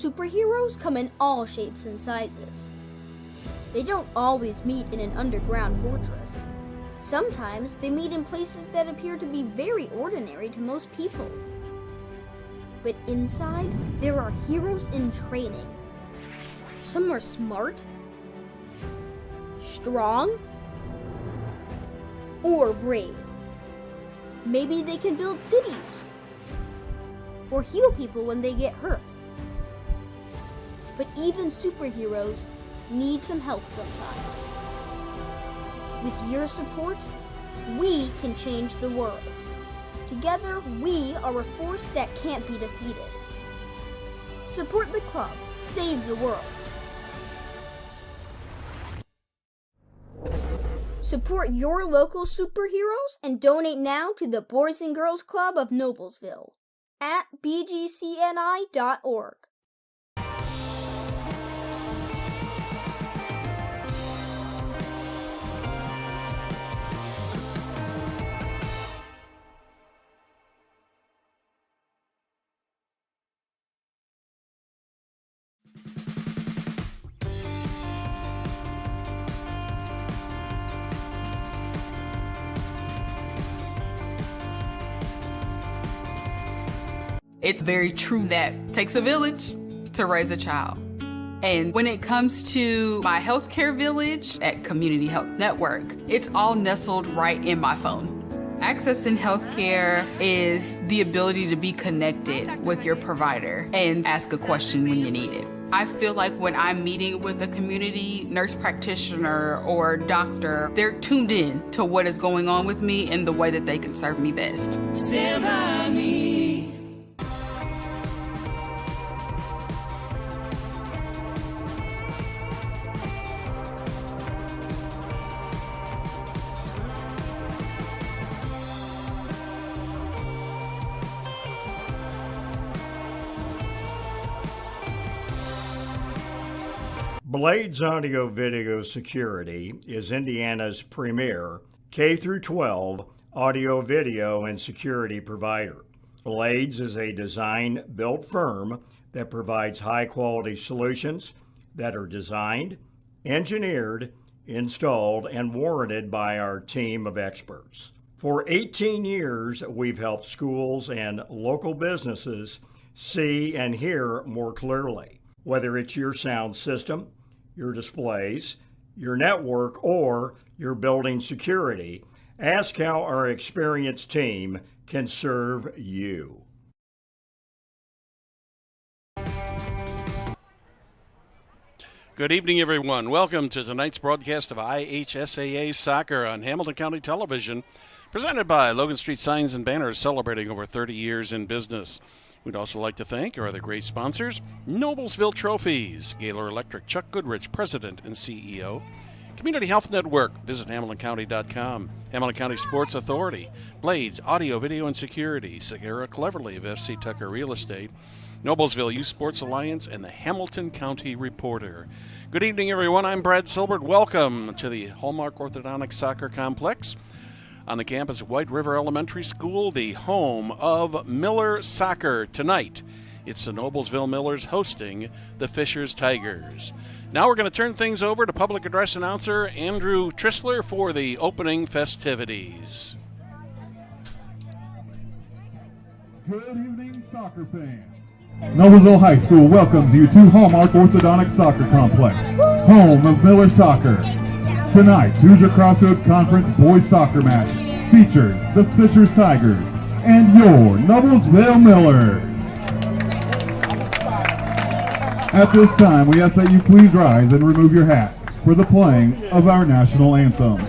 Superheroes come in all shapes and sizes. They don't always meet in an underground fortress. Sometimes they meet in places that appear to be very ordinary to most people. But inside, there are heroes in training. Some are smart, strong, or brave. Maybe they can build cities or heal people when they get hurt. But even superheroes need some help sometimes. With your support, we can change the world. Together, we are a force that can't be defeated. Support the club. Save the world. Support your local superheroes and donate now to the Boys and Girls Club of Noblesville at bgcni.org. It's very true that it takes a village to raise a child. And when it comes to my healthcare village at Community Health Network, it's all nestled right in my phone. Accessing healthcare is the ability to be connected with your provider and ask a question when you need it. I feel like when I'm meeting with a community nurse practitioner or doctor, they're tuned in to what is going on with me and the way that they can serve me best. Stand by me. Blades Audio Video Security is Indiana's premier K-12 audio, video, and security provider. Blades is a design-built firm that provides high-quality solutions that are designed, engineered, installed, and warranted by our team of experts. For 18 years, we've helped schools and local businesses see and hear more clearly. Whether it's your sound system, your displays, your network, or your building security, ask how our experienced team can serve you. Good evening, everyone. Welcome to tonight's broadcast of IHSAA Soccer on Hamilton County Television, presented by Logan Street Signs and Banners, celebrating over 30 years in business. We'd also like to thank our other great sponsors: Noblesville Trophies, Gaylor Electric, Chuck Goodrich, President and CEO, Community Health Network, visit HamiltonCounty.com, Hamilton County Sports Authority, Blades Audio, Video, and Security, Segura Cleverly of FC Tucker Real Estate, Noblesville Youth Sports Alliance, and the Hamilton County Reporter. Good evening, everyone. I'm Brad Silbert. Welcome to the Hallmark Orthodontic Soccer Complex on the campus of White River Elementary School, the home of Miller Soccer. Tonight, it's the Noblesville Millers hosting the Fishers Tigers. Now we're going to turn things over to public address announcer Andrew Trissler for the opening festivities. Good evening, soccer fans. Noblesville High School welcomes you to Hallmark Orthodontic Soccer Complex, home of Miller Soccer. Tonight's Hoosier Crossroads Conference boys soccer match features the Fishers Tigers and your Noblesville Millers. At this time, we ask that you please rise and remove your hats for the playing of our national anthem.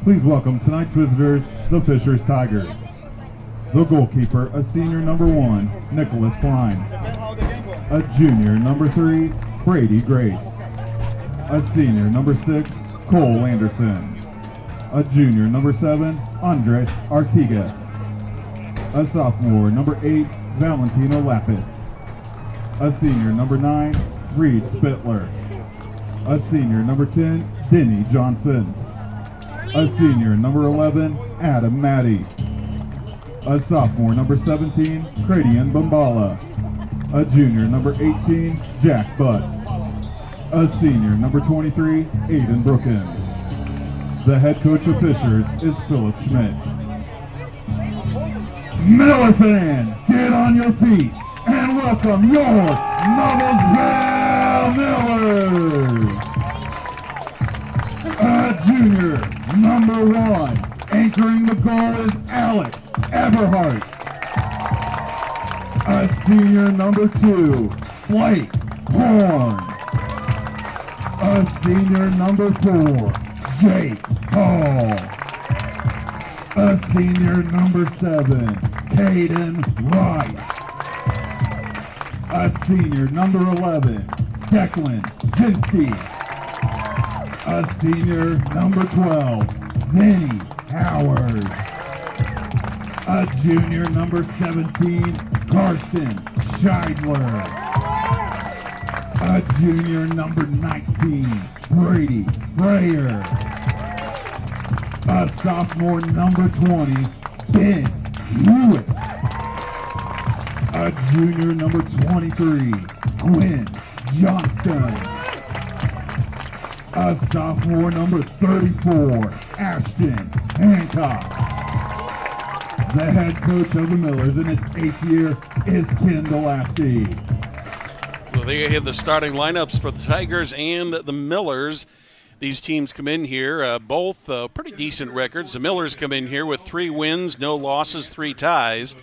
Please welcome tonight's visitors, the Fishers Tigers. The goalkeeper, a senior number 1, Nicholas Klein. A junior number 3, Brady Grace. A senior number 6, Cole Anderson. A junior number 7, Andres Artigas. A sophomore number 8, Valentino Lapitz. A senior number 9, Reed Spittler. A senior number 10, Denny Johnson. A senior number 11, Adam Matty. A sophomore number 17, Cradian Bombala. A junior number 18, Jack Butts. A senior number 23, Aiden Brookins. The head coach of Fishers is Philip Schmidt. Miller fans, get on your feet and welcome your Noblesville Millers. A junior number 1, anchoring the goal is Alex Eberhardt. A senior number 2, Blake Horn. A senior number 4, Jake Hall. A senior number 7, Caden Rice. A senior number 11, Declan Jinsky. A senior number 12, Vinny Howard. A junior number 17, Karsten Scheidler. A junior number 19, Brady Freyer. A sophomore number 20, Ben Hewitt. A junior number 23, Gwen Johnston. A sophomore number 34, Ashton Hancock. The head coach of the Millers in its 8th year is Ken Delasky. Well, there you have the starting lineups for the Tigers and the Millers. These teams come in here, both pretty decent records. The Millers come in here with 3 wins, no losses, 3 ties.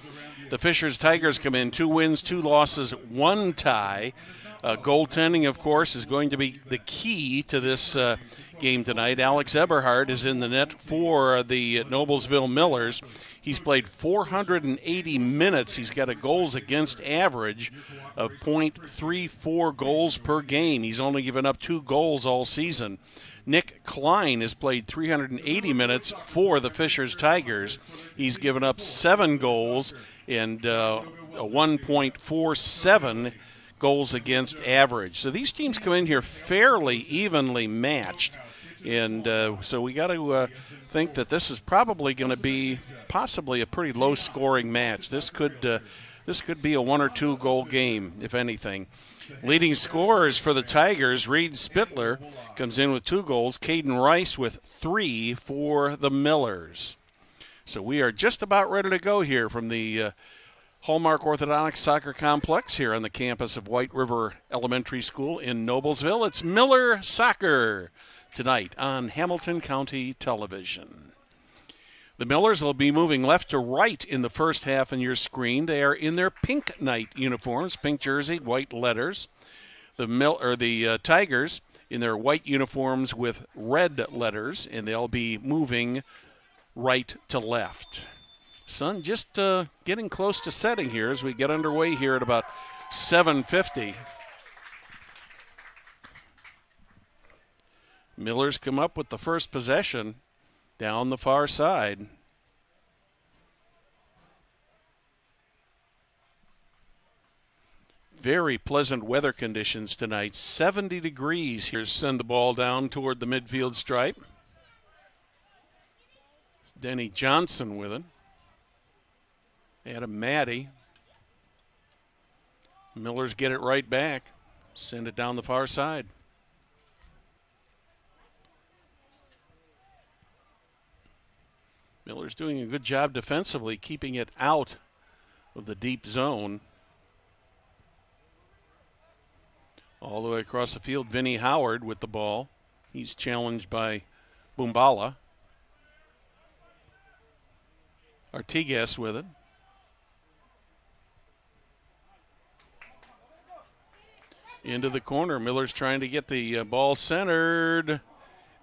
The Fishers Tigers come in 2 wins, 2 losses, 1 tie. Goaltending, of course, is going to be the key to this game tonight. Alex Eberhardt is in the net for the Noblesville Millers. He's played 480 minutes. He's got a goals against average of .34 goals per game. He's only given up 2 goals all season. Nick Klein has played 380 minutes for the Fishers Tigers. He's given up 7 goals and a 1.47 goals against average. So these teams come in here fairly evenly matched. And so we got to think that this is probably going to be possibly a pretty low-scoring match. This could be a 1 or 2 goal game, if anything. Leading scorers for the Tigers, Reed Spittler comes in with 2 goals. Caden Rice with 3 for the Millers. So we are just about ready to go here from the Hallmark Orthodontics Soccer Complex here on the campus of White River Elementary School in Noblesville. It's Miller Soccer tonight on Hamilton County Television. The Millers will be moving left to right in the first half on your screen. They are in their pink night uniforms, pink jersey, white letters. The Tigers in their white uniforms with red letters, and they'll be moving right to left. Sun just getting close to setting here as we get underway here at about 7:50. Millers come up with the first possession down the far side. Very pleasant weather conditions tonight. 70 degrees here. Send the ball down toward the midfield stripe. Denny Johnson with it. Adam Matty. Millers get it right back. Send it down the far side. Miller's doing a good job defensively, keeping it out of the deep zone. All the way across the field, Vinny Howard with the ball. He's challenged by Boombala. Artigas with it. Into the corner. Miller's trying to get the ball centered.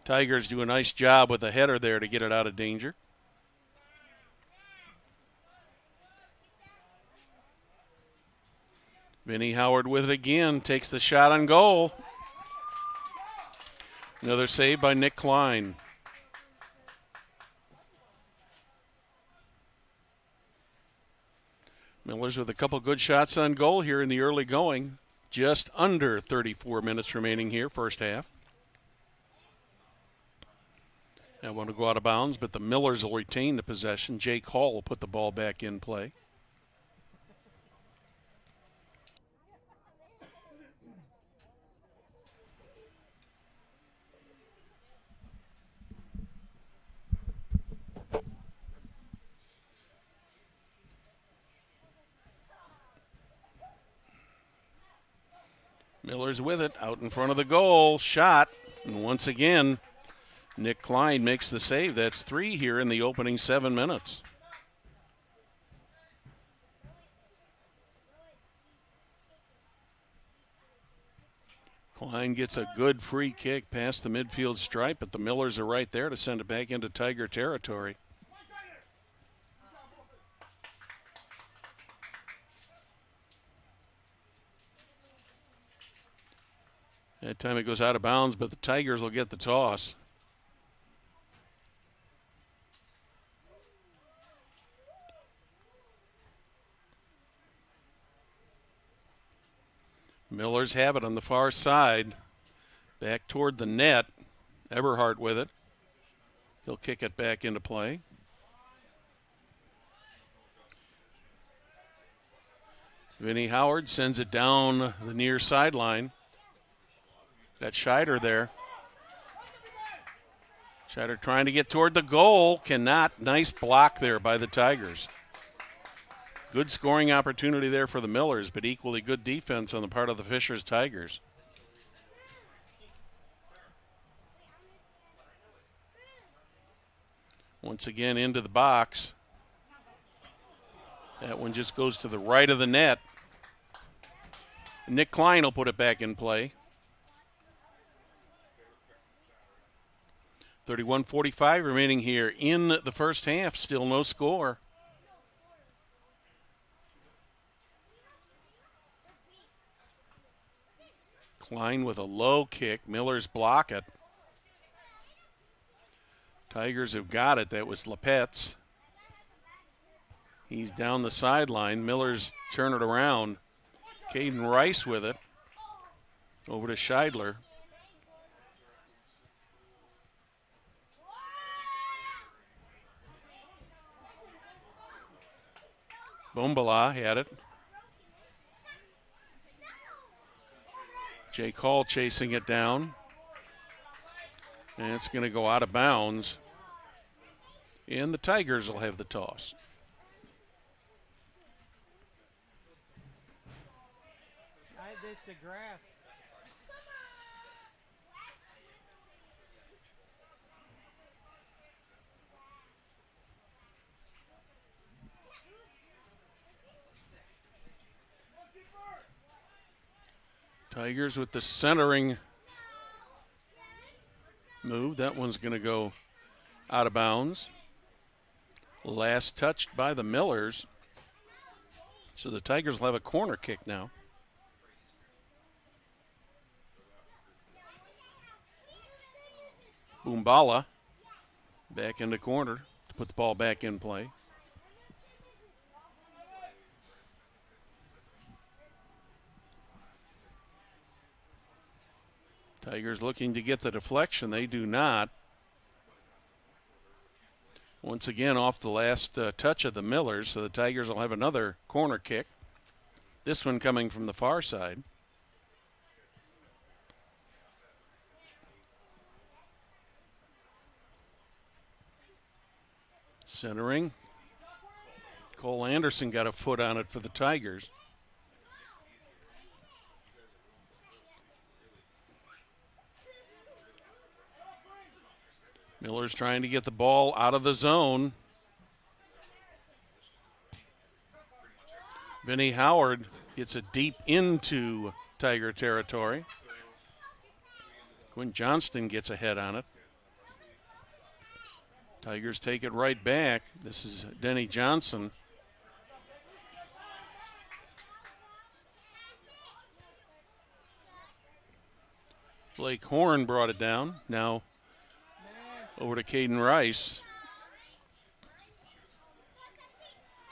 Tigers do a nice job with the header there to get it out of danger. Vinnie Howard with it again, takes the shot on goal. Another save by Nick Klein. Millers with a couple good shots on goal here in the early going. Just under 34 minutes remaining here, first half. I want to go out of bounds, but the Millers will retain the possession. Jake Hall will put the ball back in play. Miller's with it, out in front of the goal, shot, and once again, Nick Klein makes the save. That's 3 here in the opening 7 minutes. Klein gets a good free kick past the midfield stripe, but the Millers are right there to send it back into Tiger territory. That time it goes out of bounds, but the Tigers will get the toss. Millers have it on the far side. Back toward the net. Eberhardt with it. He'll kick it back into play. Vinnie Howard sends it down the near sideline. Got Scheider there. Scheider trying to get toward the goal. Cannot. Nice block there by the Tigers. Good scoring opportunity there for the Millers, but equally good defense on the part of the Fishers Tigers. Once again into the box. That one just goes to the right of the net. Nick Klein will put it back in play. 31:45 remaining here in the first half. Still no score. Klein with a low kick. Millers block it. Tigers have got it. That was Lepetz. He's down the sideline. Millers turn it around. Caden Rice with it. Over to Scheidler. Bombala had it. Jake Hall chasing it down. And it's going to go out of bounds. And the Tigers will have the toss. This the grass. Tigers with the centering move. That one's going to go out of bounds. Last touched by the Millers. So the Tigers will have a corner kick now. Boombala back in the corner to put the ball back in play. Tigers looking to get the deflection. They do not. Once again off the last touch of the Millers, so the Tigers will have another corner kick. This one coming from the far side. Centering. Cole Anderson got a foot on it for the Tigers. Miller's trying to get the ball out of the zone. Vinnie Howard gets it deep into Tiger territory. Quinn Johnston gets a head on it. Tigers take it right back. This is Denny Johnson. Blake Horn brought it down. Now over to Caden Rice.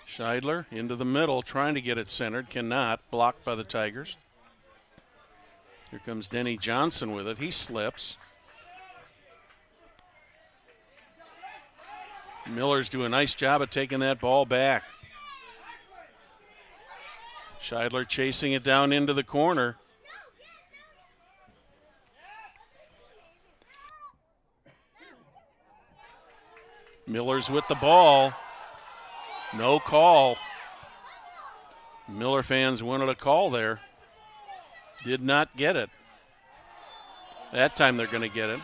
Scheidler into the middle, trying to get it centered. Cannot. Blocked by the Tigers. Here comes Denny Johnson with it. He slips. Miller's doing a nice job of taking that ball back. Scheidler chasing it down into the corner. Miller's with the ball. No call. Miller fans wanted a call there. Did not get it. That time they're going to get it.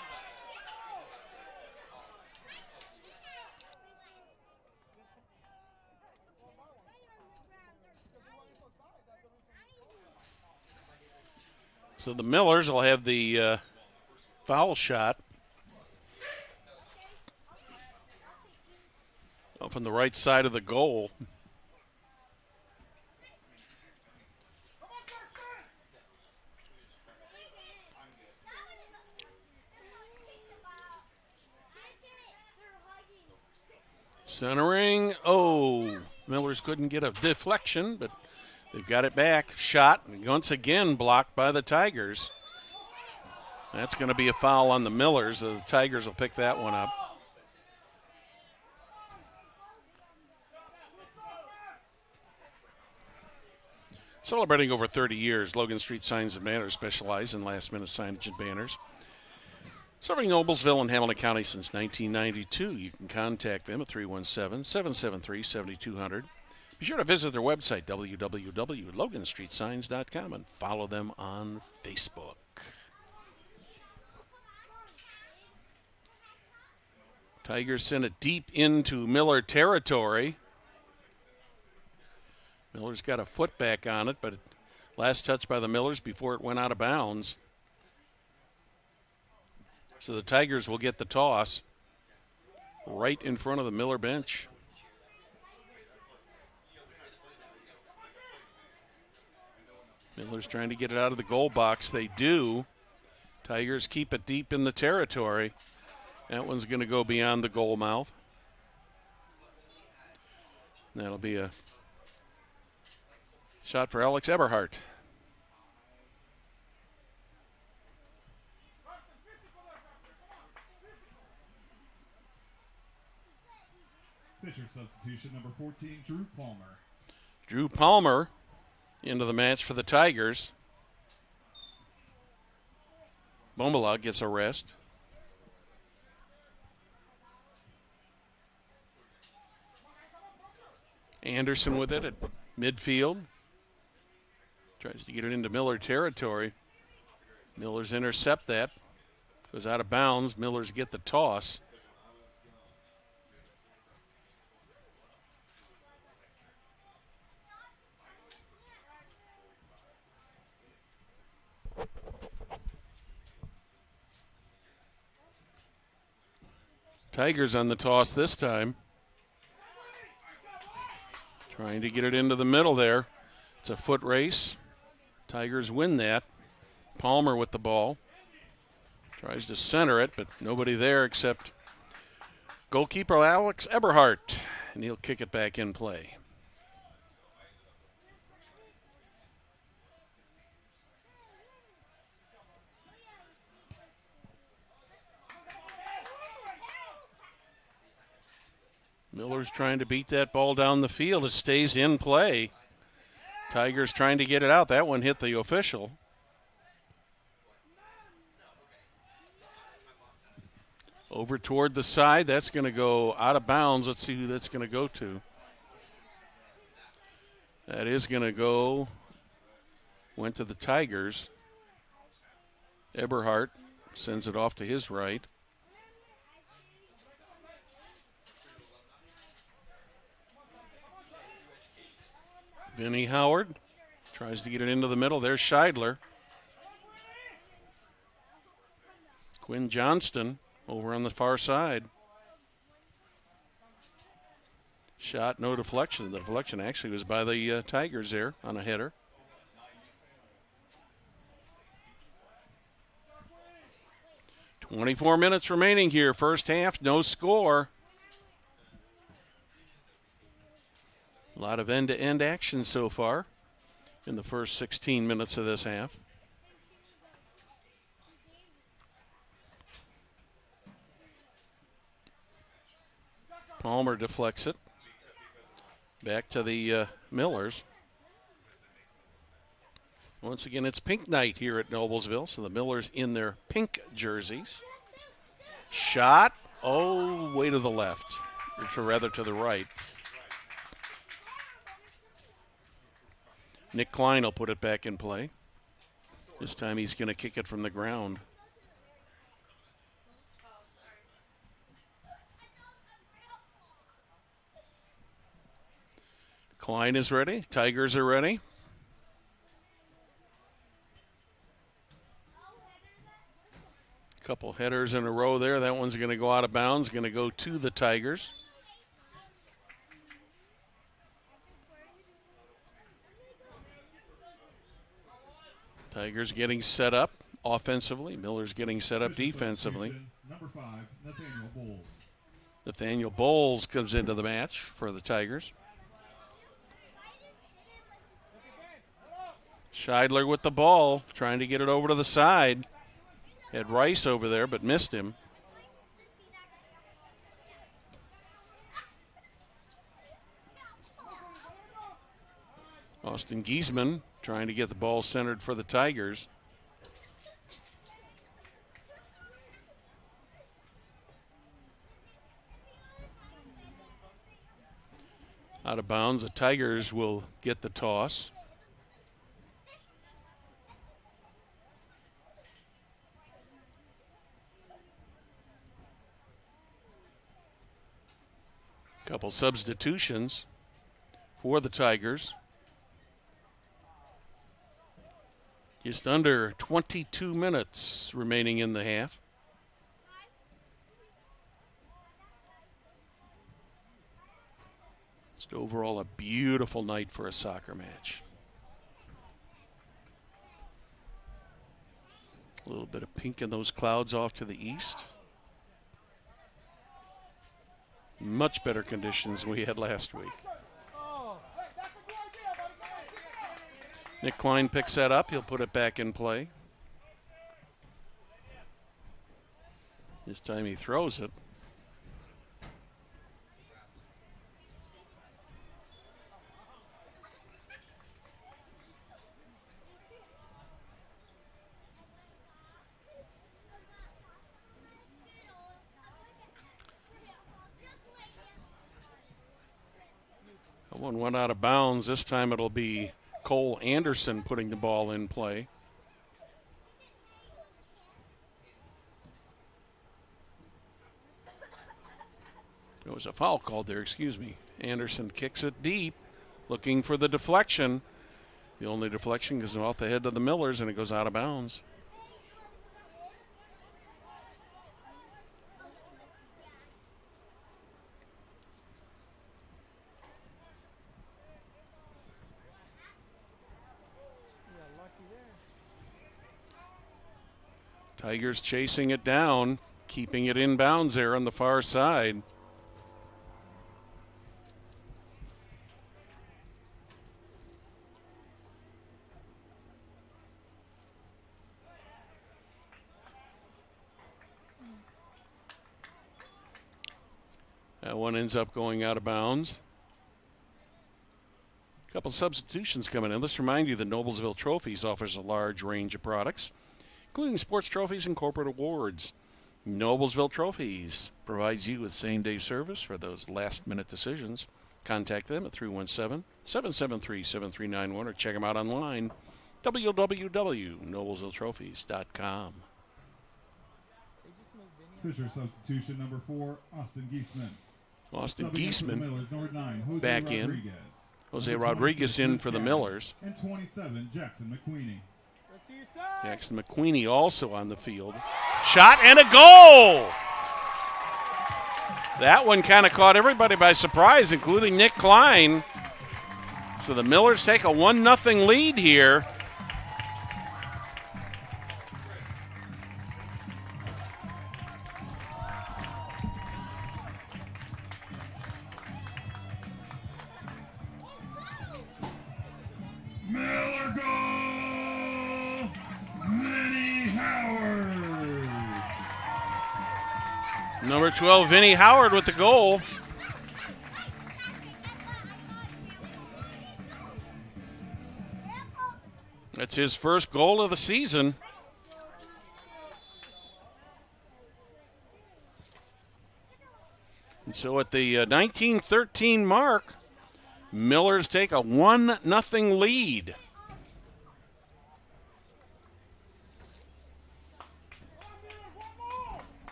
So the Millers will have the foul shot up on the right side of the goal. Centering. Oh, Millers couldn't get a deflection, but they've got it back. Shot, once again blocked by the Tigers. That's going to be a foul on the Millers. The Tigers will pick that one up. Celebrating over 30 years, Logan Street Signs and Banners specialize in last-minute signage and banners. Serving Noblesville and Hamilton County since 1992. You can contact them at 317-773-7200. Be sure to visit their website, www.loganstreetsigns.com, and follow them on Facebook. Tigers send it deep into Miller territory. Miller's got a foot back on it, but last touch by the Millers before it went out of bounds. So the Tigers will get the toss right in front of the Miller bench. Miller's trying to get it out of the goal box. They do. Tigers keep it deep in the territory. That one's going to go beyond the goal mouth. That'll be a shot for Alex Eberhardt. Fisher substitution number 14, Drew Palmer. Drew Palmer into the match for the Tigers. Bombala gets a rest. Anderson with it at midfield. Tries to get it into Miller territory. Millers intercept that. Goes out of bounds. Millers get the toss. Tigers on the toss this time. Trying to get it into the middle there. It's a foot race. Tigers win that. Palmer with the ball. Tries to center it, but nobody there except goalkeeper Alex Eberhardt. And he'll kick it back in play. Miller's trying to beat that ball down the field. It stays in play. Tigers trying to get it out. That one hit the official. Over toward the side. That's going to go out of bounds. Let's see who that's going to go to. That is going to go. Went to the Tigers. Eberhardt sends it off to his right. Vinnie Howard tries to get it into the middle. There's Scheidler. Quinn Johnston over on the far side. Shot, no deflection. The deflection actually was by the Tigers there on a header. "24 minutes remaining here. First half, no score. A lot of end-to-end action so far in the first 16 minutes of this half. Palmer deflects it. Back to the Millers. Once again, it's pink night here at Noblesville, so the Millers in their pink jerseys. Shot. Oh, way to the left, or rather to the right. Nick Klein will put it back in play. This time he's going to kick it from the ground. Klein is ready. Tigers are ready. Couple headers in a row there. That one's going to go out of bounds, going to go to the Tigers. Tigers getting set up offensively. Miller's getting set up defensively. Number 5, Nathaniel Bowles. Nathaniel Bowles comes into the match for the Tigers. Scheidler with the ball, trying to get it over to the side. Had Rice over there, but missed him. Austin Giesman trying to get the ball centered for the Tigers. Out of bounds, the Tigers will get the toss. Couple substitutions for the Tigers. Just under 22 minutes remaining in the half. Just overall a beautiful night for a soccer match. A little bit of pink in those clouds off to the east. Much better conditions than we had last week. Nick Klein picks that up. He'll put it back in play. This time he throws it. That one went out of bounds. This time it'll be Cole Anderson putting the ball in play. There was a foul called there, excuse me. Anderson kicks it deep, looking for the deflection. The only deflection goes off the head of the Millers, and it goes out of bounds. Tigers chasing it down, keeping it in bounds there on the far side. That one ends up going out of bounds. A couple substitutions coming in. Let's remind you that Noblesville Trophies offers a large range of products, including sports trophies and corporate awards. Noblesville Trophies provides you with same-day service for those last-minute decisions. Contact them at 317-773-7391 or check them out online, www.noblesvilletrophies.com. Fisher substitution number 4, Austin Giesman. Austin Subbing in for the Giesman Millers, number 9, Jose back Rodriguez. in. Jose Number Rodriguez 26, in for the Cash. Millers. And 27, Jackson McQueenie. Jackson McQueenie also on the field. Shot and a goal! That one kind of caught everybody by surprise, including Nick Klein. So the Millers take a 1-0 lead here. Miller goal! Vinny Howard! Number 12, Vinny Howard with the goal. That's his first goal of the season. And so at the 19-13 mark, Millers take a 1-0 lead.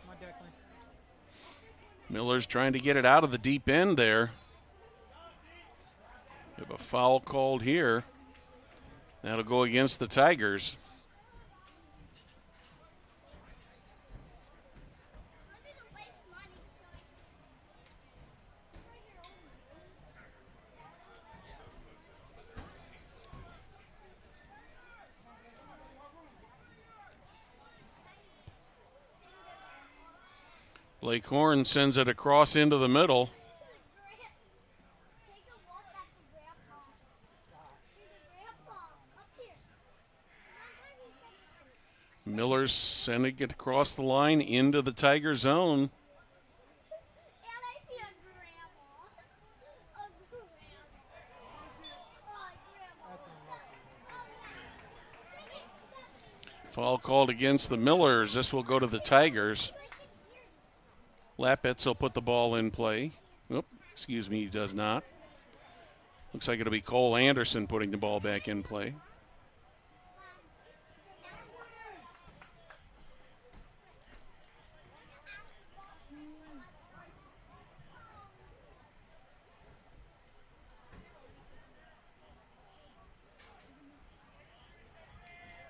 Come on, Declan. Miller's trying to get it out of the deep end there. We have a foul called here. That'll go against the Tigers. Blake Horn sends it across into the middle. Miller's sending it across the line into the Tiger zone. Foul called against the Millers. This will go to the Tigers. Lapetz will put the ball in play. Oop, excuse me, he does not. Looks like it'll be Cole Anderson putting the ball back in play.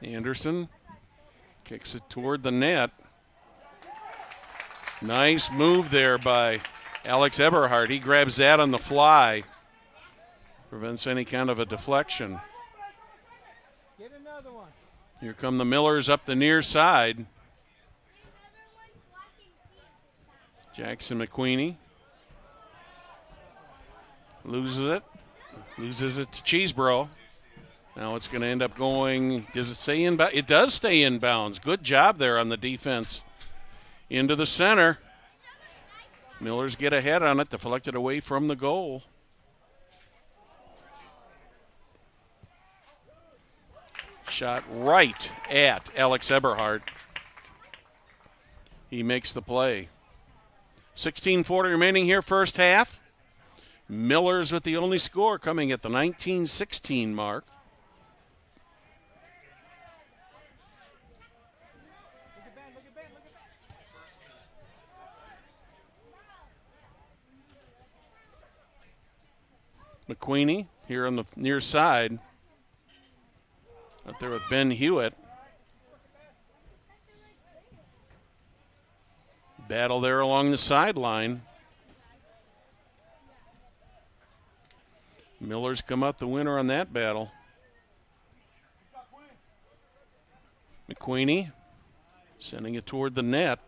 Anderson kicks it toward the net. Nice move there by Alex Eberhardt. He grabs that on the fly. Prevents any kind of a deflection. Get another one. Here come the Millers up the near side. Jackson McQueenie loses it. Loses it to Cheesebro. Now it's going to end up going, does it stay in bounds? It does stay in bounds. Good job there on the defense. Into the center. Millers get ahead on it, deflected away from the goal. Shot right at Alex Eberhardt. He makes the play. 16:40 remaining here, first half. Millers with the only score coming at the 19-16 mark. McQueenie here on the near side. Up there with Ben Hewitt. Battle there along the sideline. Millers come up the winner on that battle. McQueenie sending it toward the net.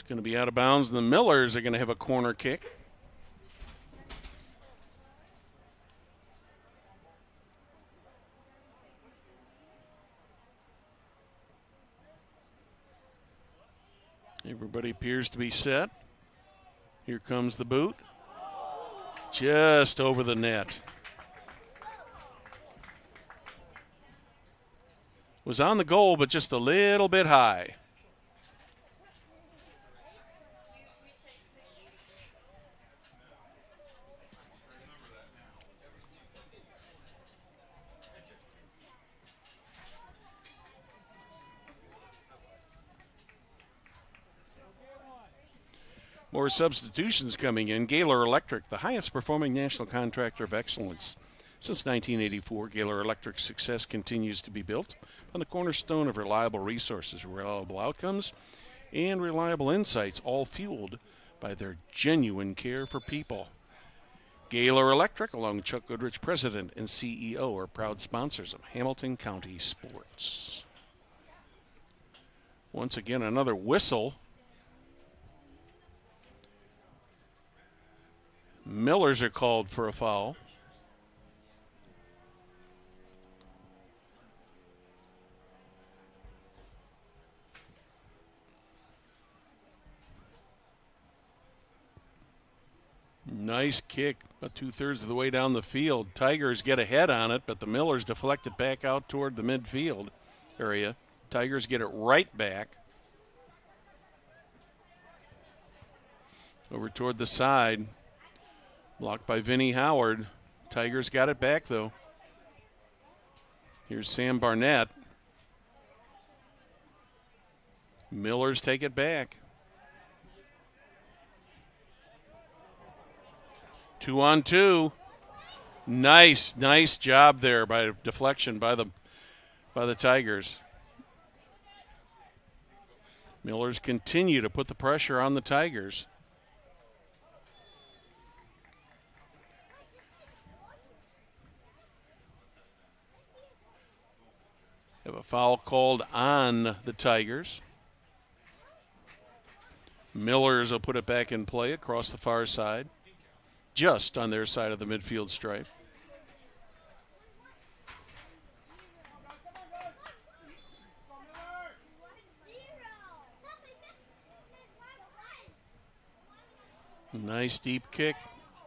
Going to be out of bounds, and the Millers are going to have a corner kick. Everybody appears to be set. Here comes the boot. Just over the net. Was on the goal, but just a little bit high. More substitutions coming in. Gaylor Electric, the highest performing national contractor of excellence. Since 1984, Gaylor Electric's success continues to be built on the cornerstone of reliable resources, reliable outcomes, and reliable insights, all fueled by their genuine care for people. Gaylor Electric, along with Chuck Goodrich, President and CEO, are proud sponsors of Hamilton County sports. Once again, another whistle. Millers are called for a foul. Nice kick, about 2/3 of the way down the field. Tigers get ahead on it, but the Millers deflect it back out toward the midfield area. Tigers get it right back. Over toward the side. Blocked by Vinnie Howard. Tigers got it back, though. Here's Sam Barnett. Millers take it back. 2-on-2. Nice job there by deflection by the Tigers. Millers continue to put the pressure on the Tigers. Have a foul called on the Tigers. Millers will put it back in play across the far side, just on their side of the midfield stripe. Nice deep kick.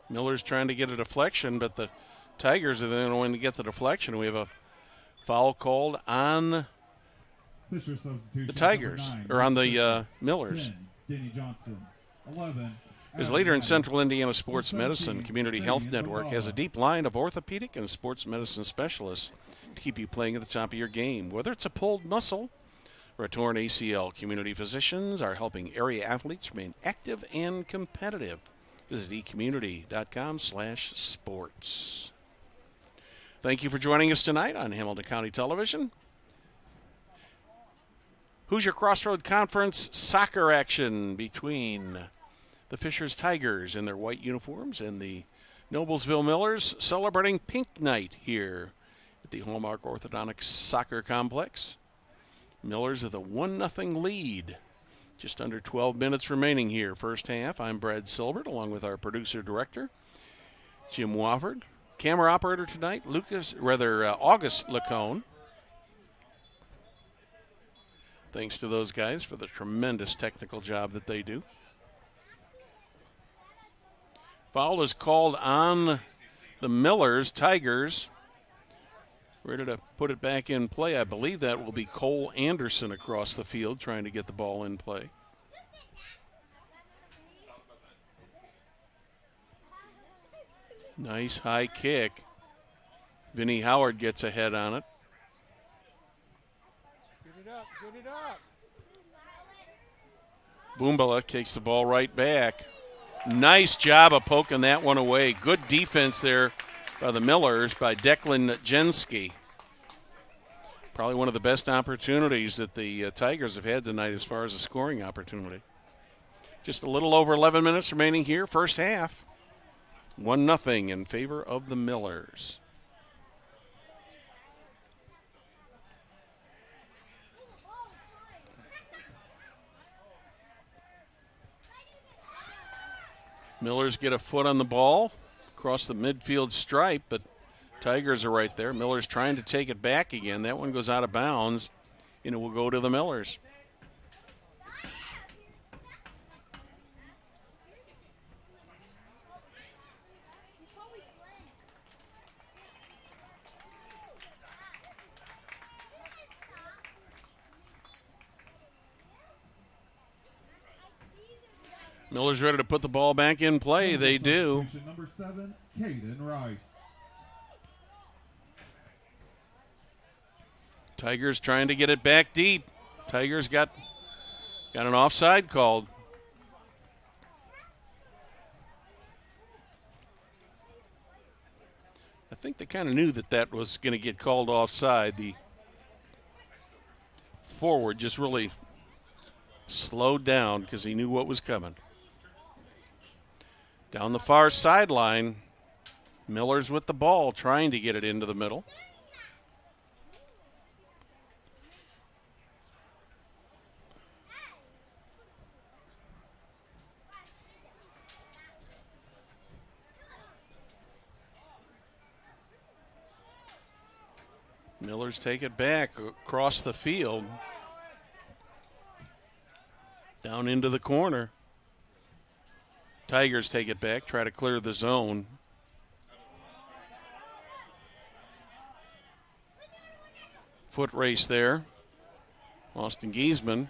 Miller's trying to get a deflection, but the Tigers are the only one to get the deflection. We have a foul called on the Tigers, or on the Millers. 10, Danny Johnson. 11. His leader in Central Indiana Sports Medicine, Community Health Network has a deep line of orthopedic and sports medicine specialists to keep you playing at the top of your game. Whether it's a pulled muscle or a torn ACL, community physicians are helping area athletes remain active and competitive. Visit ecommunity.com/sports. Thank you for joining us tonight on Hamilton County Television. Hoosier Crossroad Conference soccer action between the Fishers Tigers in their white uniforms and the Noblesville Millers celebrating Pink Night here at the Hallmark Orthodontics Soccer Complex. Millers with a 1-0 lead. Just under 12 minutes remaining here, first half. I'm Brad Silbert, along with our producer-director, Jim Wofford. Camera operator tonight, August Lacone. Thanks to those guys for the tremendous technical job that they do. Foul is called on the Millers. Tigers ready to put it back in play. I believe that will be Cole Anderson across the field trying to get the ball in play. Nice high kick. Vinnie Howard gets ahead on it. Get it up. Boombala takes the ball right back. Nice job of poking that one away. Good defense there by the Millers, by Declan Jensky. Probably one of the best opportunities that the Tigers have had tonight as far as a scoring opportunity. Just a little over 11 minutes remaining here, first half. 1-0 in favor of the Millers. Millers get a foot on the ball across the midfield stripe, but Tigers are right there. Millers trying to take it back again. That one goes out of bounds, and it will go to the Millers. Miller's ready to put the ball back in play. They do. Number 7, Caden Rice. Tigers trying to get it back deep. Tigers got an offside called. think they kind of knew that that was going to get called offside. The forward just really slowed down because he knew what was coming. Down the far sideline, Miller's with the ball, trying to get it into the middle. Miller's take it back across the field. Down into the corner. Tigers take it back, try to clear the zone. Foot race there. Austin Giesman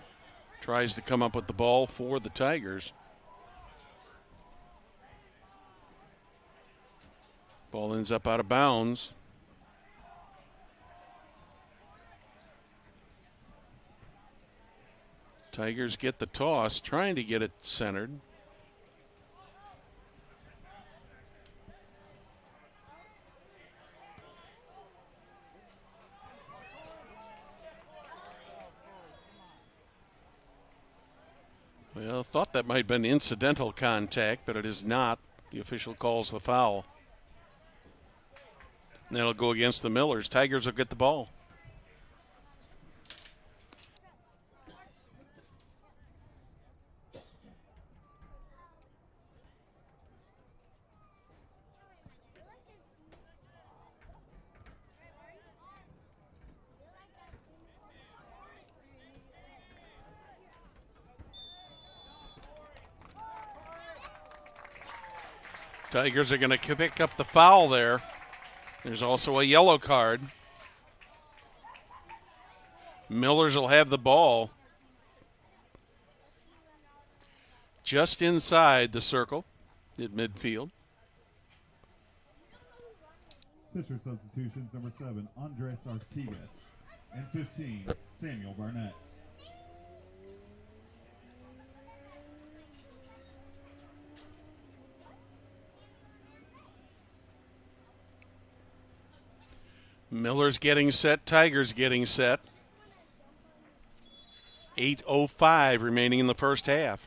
tries to come up with the ball for the Tigers. Ball ends up out of bounds. Tigers get the toss, trying to get it centered. Well, thought that might have been incidental contact, but it is not. The official calls the foul. And that'll go against the Millers. Tigers will get the ball. Tigers are going to pick up the foul there. There's also a yellow card. Millers will have the ball just inside the circle at midfield. Fisher substitutions, number 7, Andres Artigas, and 15, Samuel Barnett. Miller's getting set, Tigers getting set. 8:05 remaining in the first half.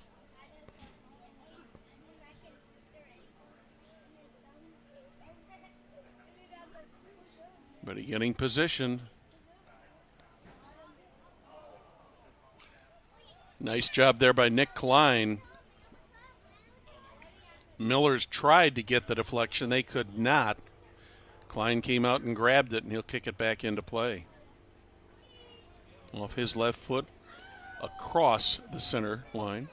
But he's getting positioned. Nice job there by Nick Klein. Miller's tried to get the deflection. They could not. Klein came out and grabbed it, and he'll kick it back into play. Off his left foot, across the center line.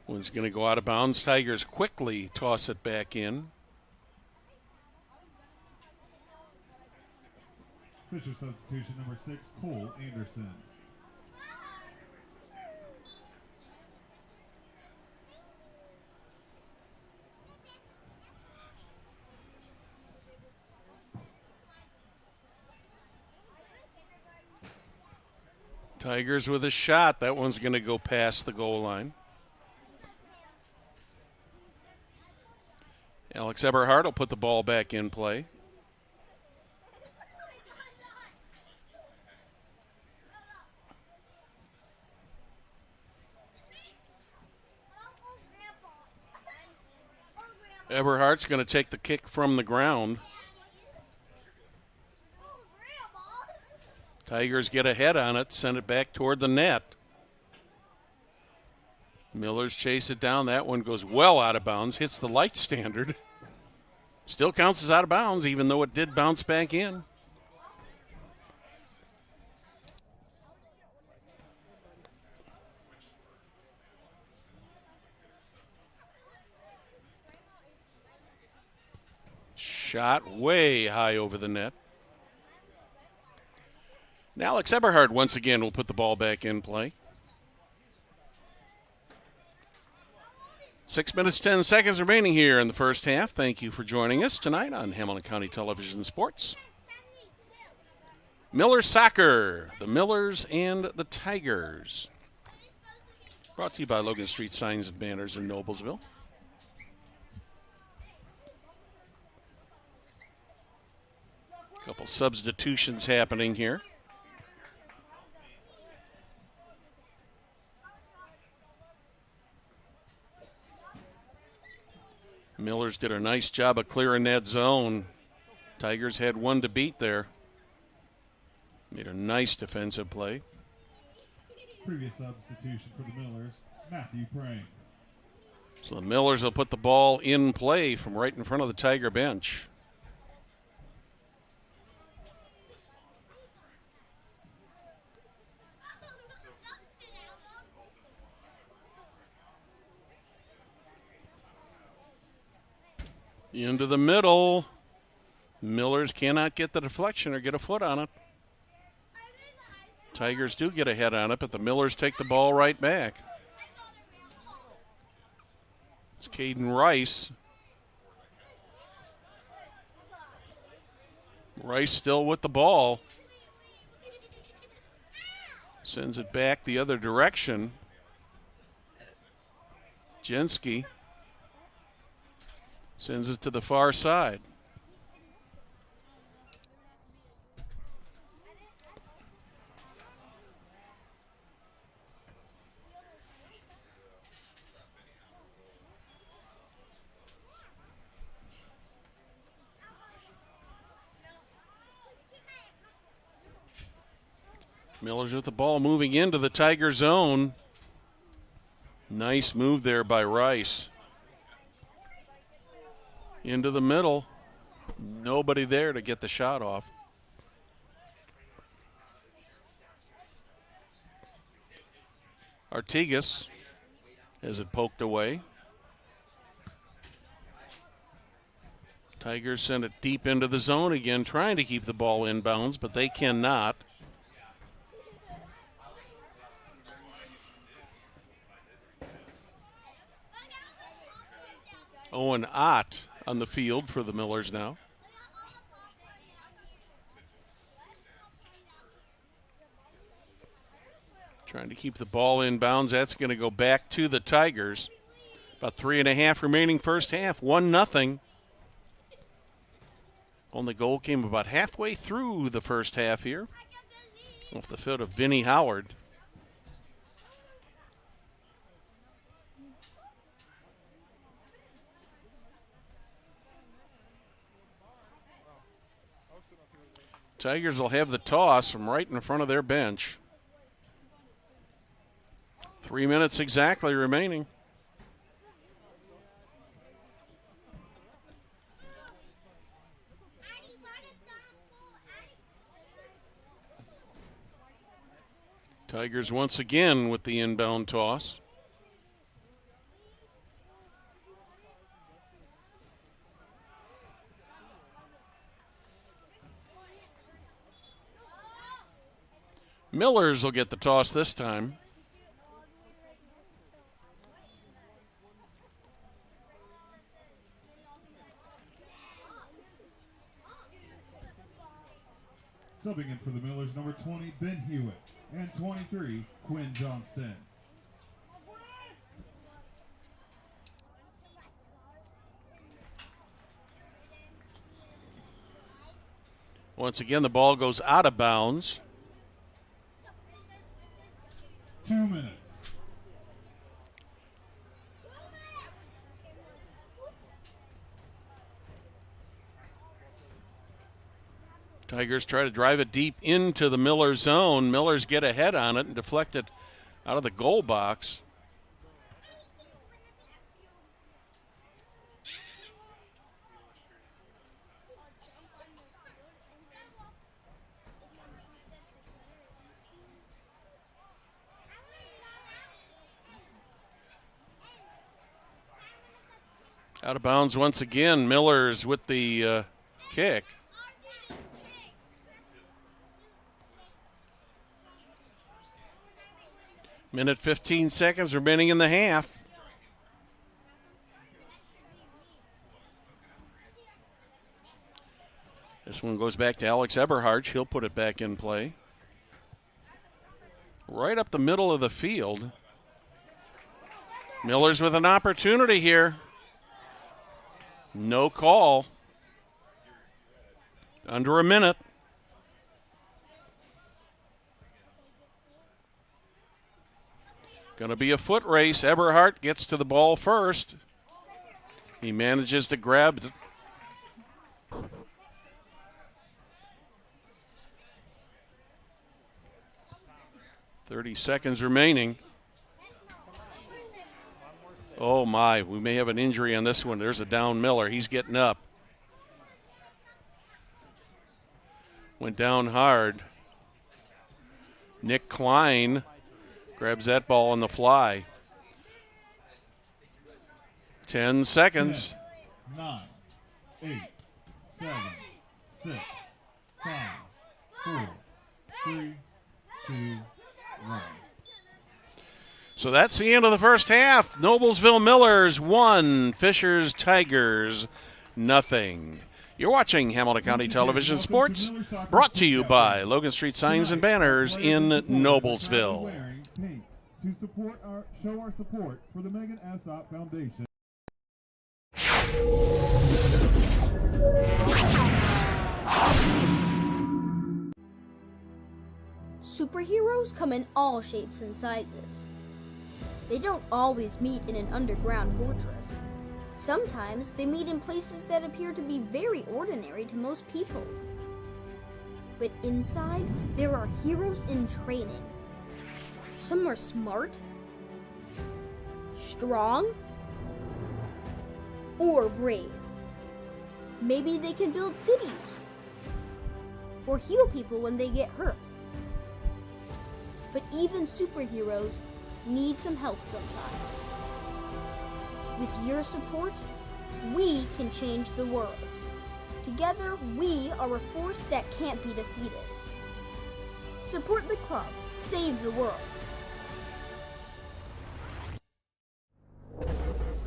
One's going to go out of bounds. Tigers quickly toss it back in. Fisher substitution, number 6, Cole Anderson. Tigers with a shot. That one's going to go past the goal line. Alex Eberhardt will put the ball back in play. Eberhardt's going to take the kick from the ground. Tigers get ahead on it, send it back toward the net. Millers chase it down. That one goes well out of bounds, hits the light standard. Still counts as out of bounds, even though it did bounce back in. Shot way high over the net. And Alex Eberhardt once again will put the ball back in play. 6 minutes, 10 seconds remaining here in the first half. Thank you for joining us tonight on Hamilton County Television Sports. Miller Soccer, the Millers and the Tigers. Brought to you by Logan Street Signs and Banners in Noblesville. Couple substitutions happening here. Millers did a nice job of clearing that zone. Tigers had one to beat there. Made a nice defensive play. Previous substitution for the Millers, Matthew Prang. So the Millers will put the ball in play from right in front of the Tiger bench. Into the middle. Millers cannot get the deflection or get a foot on it. Tigers do get a head on it, but the Millers take the ball right back. It's Caden Rice. Rice still with the ball. Sends it back the other direction. Jenski sends it to the far side. Millers with the ball moving into the Tiger zone. Nice move there by Rice. Into the middle. Nobody there to get the shot off. Artigas has it poked away. Tigers send it deep into the zone again, trying to keep the ball inbounds, but they cannot. Owen Ott on the field for the Millers now. Trying to keep the ball inbounds. That's going to go back to the Tigers. About 3.5 remaining first half. 1-0. Only goal came about halfway through the first half here. Off the foot of Vinnie Howard. Tigers will have the toss from right in front of their bench. 3 minutes exactly remaining. Tigers once again with the inbound toss. Millers will get the toss this time. Subbing in for the Millers, number 20, Ben Hewitt, and 23, Quinn Johnston. Once again, the ball goes out of bounds. 2 minutes. Tigers try to drive it deep into the Miller zone. Millers get a head on it and deflect it out of the goal box. Out of bounds once again. Millers with the kick. Minute 15 seconds remaining in the half. This one goes back to Alex Eberhardt. He'll put it back in play. Right up the middle of the field. Millers with an opportunity here. No call. Under a minute. Going to be a foot race. Eberhardt gets to the ball first. He manages to grab it. .30 seconds remaining. Oh my, we may have an injury on this one. There's a down Miller. He's getting up. Went down hard. Nick Klein grabs that ball on the fly. 10 seconds. 10, 9, 8, 7, 6, 5, 4, 3, 2, 1. So that's the end of the first half. Noblesville Millers 1, Fishers Tigers nothing. You're watching Hamilton County Television Sports, brought to you by Logan Street Signs and Banners in Noblesville. To support show our support for the Megan Essop Foundation. Superheroes come in all shapes and sizes. They don't always meet in an underground fortress. Sometimes they meet in places that appear to be very ordinary to most people. But inside, there are heroes in training. Some are smart, strong, or brave. Maybe they can build cities, or heal people when they get hurt. But even superheroes need some help sometimes. With your support, we can change the world. Together, we are a force that can't be defeated. Support the club. Save the world.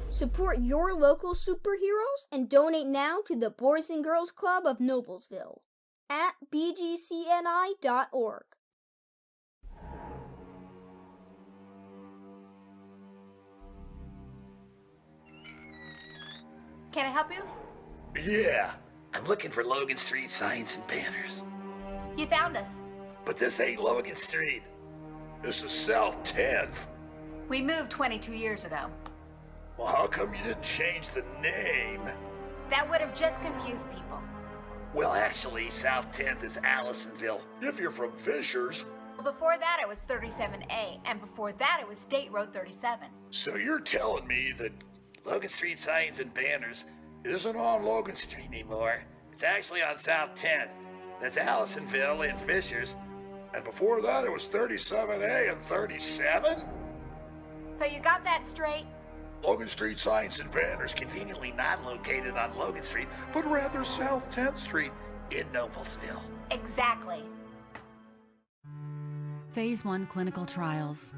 Support your local superheroes and donate now to the Boys and Girls Club of Noblesville at bgcni.org. Can I help you? Yeah, I'm looking for Logan Street Signs and Banners. You found us. But this ain't Logan Street. This is South 10th. We moved 22 years ago. Well, how come you didn't change the name? That would have just confused people. Well, actually, South 10th is Allisonville, if you're from Fishers. Well, before that it was 37A, and before that it was State Road 37. So you're telling me that Logan Street Signs and Banners isn't on Logan Street anymore. It's actually on South 10th. That's Allisonville and Fishers. And before that, it was 37A and 37? So you got that straight? Logan Street Signs and Banners conveniently not located on Logan Street, but rather South 10th Street in Noblesville. Exactly. Phase 1 clinical trials.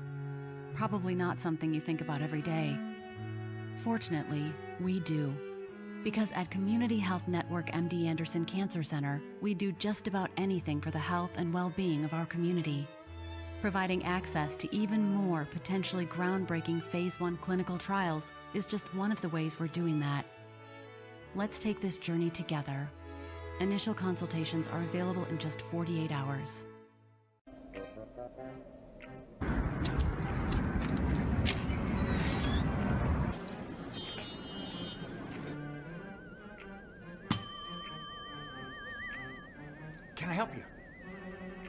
Probably not something you think about every day. Fortunately, we do. Because at Community Health Network MD Anderson Cancer Center, we do just about anything for the health and well-being of our community. Providing access to even more potentially groundbreaking Phase 1 clinical trials is just one of the ways we're doing that. Let's take this journey together. Initial consultations are available in just 48 hours. Can I help you?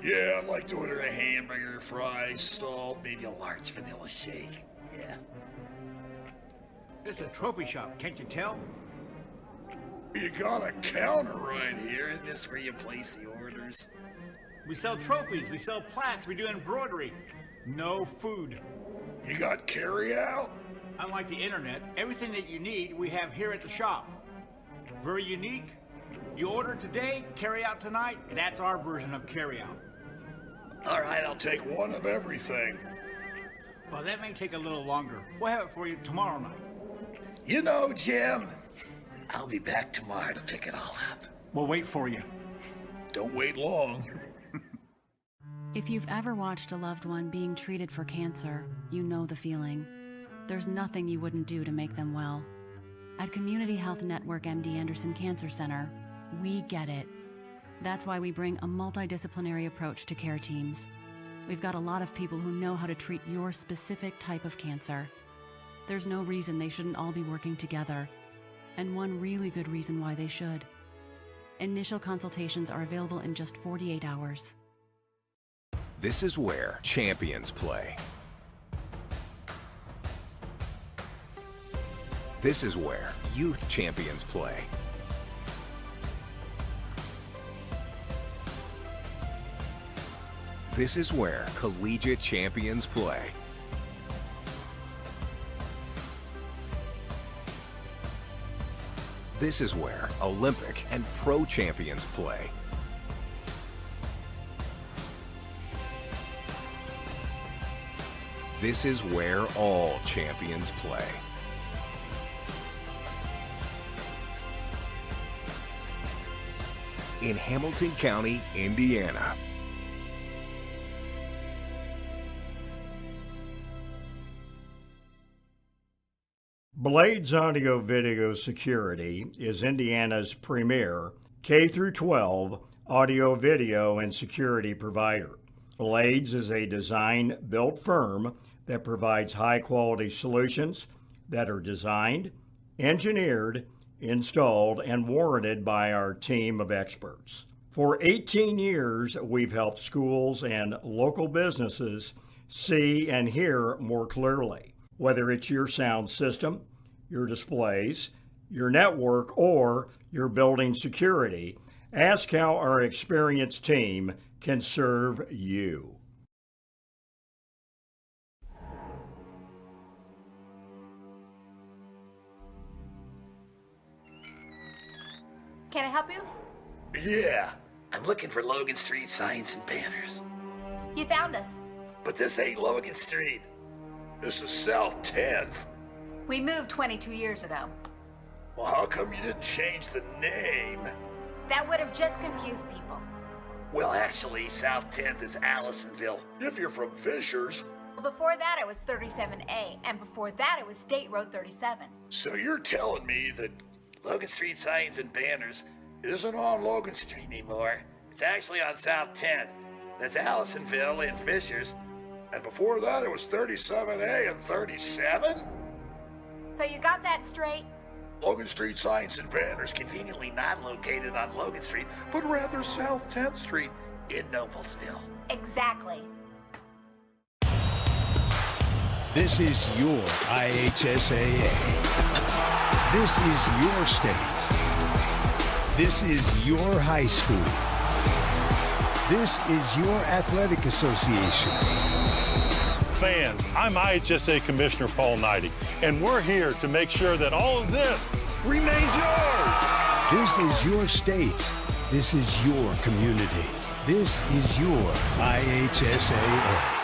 Yeah, I'd like to order a hamburger, fries, salt, maybe a large vanilla shake. Yeah. It's a trophy shop, can't you tell? You got a counter right here. Isn't this where you place the orders? We sell trophies, we sell plaques, we do embroidery. No food. You got carry out? Unlike the internet, everything that you need we have here at the shop. Very unique. You order today, carry out tonight. That's our version of carry out. All right, I'll take one of everything. Well, that may take a little longer. We'll have it for you tomorrow night. You know, Jim, I'll be back tomorrow to pick it all up. We'll wait for you. Don't wait long. If you've ever watched a loved one being treated for cancer, you know the feeling. There's nothing you wouldn't do to make them well. At Community Health Network MD Anderson Cancer Center, we get it. That's why we bring a multidisciplinary approach to care teams. We've got a lot of people who know how to treat your specific type of cancer. There's no reason they shouldn't all be working together, and one really good reason why they should. Initial consultations are available in just 48 hours. This is where champions play. This is where youth champions play. This is where collegiate champions play. This is where Olympic and pro champions play. This is where all champions play. In Hamilton County, Indiana. Blades Audio Video Security is Indiana's premier K-12 audio video and security provider. Blades is a design-built firm that provides high-quality solutions that are designed, engineered, installed, and warranted by our team of experts. For 18 years, we've helped schools and local businesses see and hear more clearly. Whether it's your sound system, your displays, your network, or your building security, ask how our experienced team can serve you. Can I help you? Yeah, I'm looking for Logan Street signs and banners. You found us. But this ain't Logan Street. This is South 10th. We moved 22 years ago. Well, how come you didn't change the name? That would have just confused people. Well, actually, South 10th is Allisonville, if you're from Fishers. Well, before that it was 37A, and before that it was State Road 37. So you're telling me that Logan Street signs and banners isn't on Logan Street anymore? It's actually on South 10th. That's Allisonville and Fishers. And before that it was 37A and 37? So you got that straight? Logan Street signs and banners conveniently not located on Logan Street, but rather South 10th Street in Noblesville. Exactly. This is your IHSAA. This is your state. This is your high school. This is your athletic association. Fans, I'm IHSA Commissioner Paul Knighty, and we're here to make sure that all of this remains yours. This is your state. This is your community. This is your IHSAA.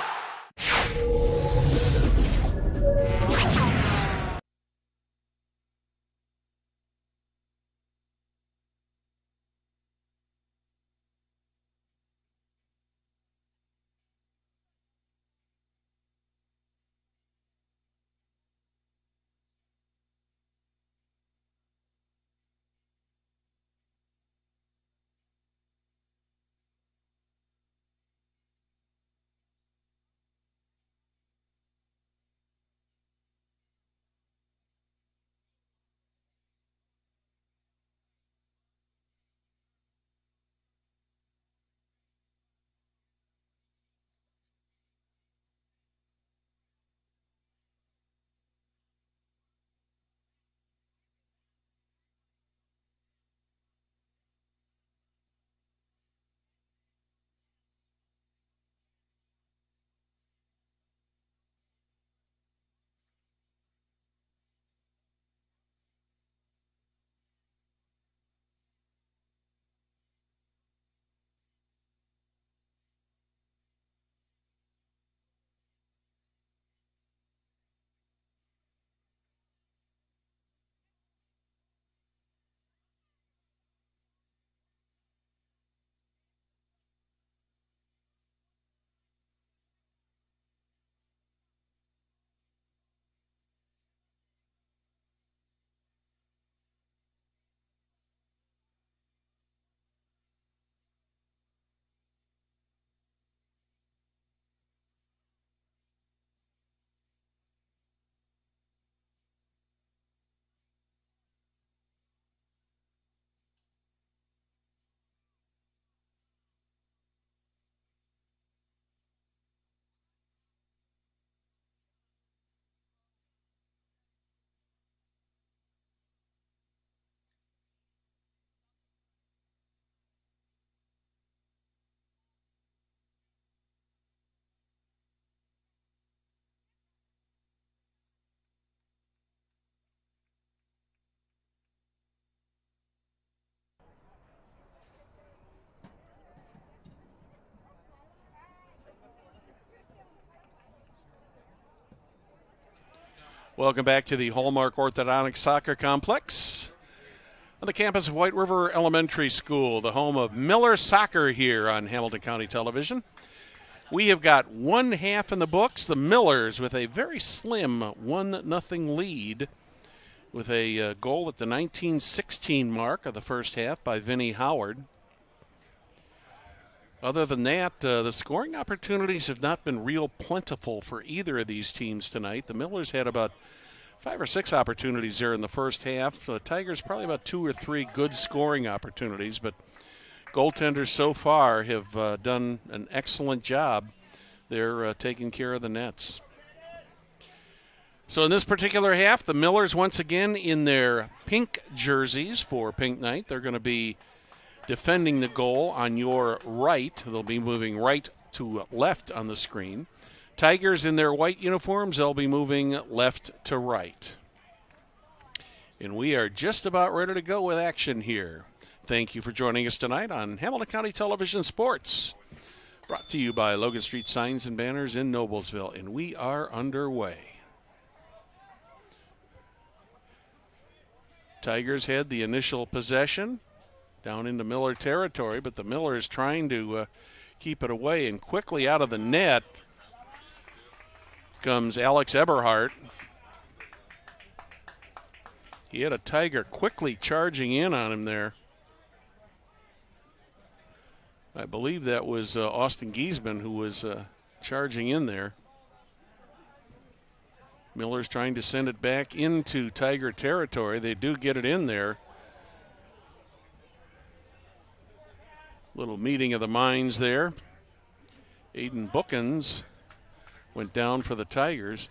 Welcome back to the Hallmark Orthodontic Soccer Complex on the campus of White River Elementary School, the home of Miller Soccer here on Hamilton County Television. We have got one half in the books. The Millers with a very slim 1-0 lead with a goal at the 1916 mark of the first half by Vinnie Howard. Other than that, the scoring opportunities have not been real plentiful for either of these teams tonight. The Millers had about 5 or 6 opportunities there in the first half. The Tigers probably about 2 or 3 good scoring opportunities, but goaltenders so far have done an excellent job. They're taking care of the nets. So in this particular half, the Millers once again in their pink jerseys for Pink Night. They're going to be defending the goal on your right. They'll be moving right to left on the screen. Tigers in their white uniforms, they'll be moving left to right. And we are just about ready to go with action here. Thank you for joining us tonight on Hamilton County Television Sports. Brought to you by Logan Street Signs and Banners in Noblesville. And we are underway. Tigers had the initial possession down into Miller territory, but the Millers trying to keep it away, and quickly out of the net comes Alex Eberhardt. He had a Tiger quickly charging in on him there. I believe that was Austin Giesman who was charging in there. Miller's trying to send it back into Tiger territory. They do get it in there. Little meeting of the minds there. Aiden Bookins went down for the Tigers.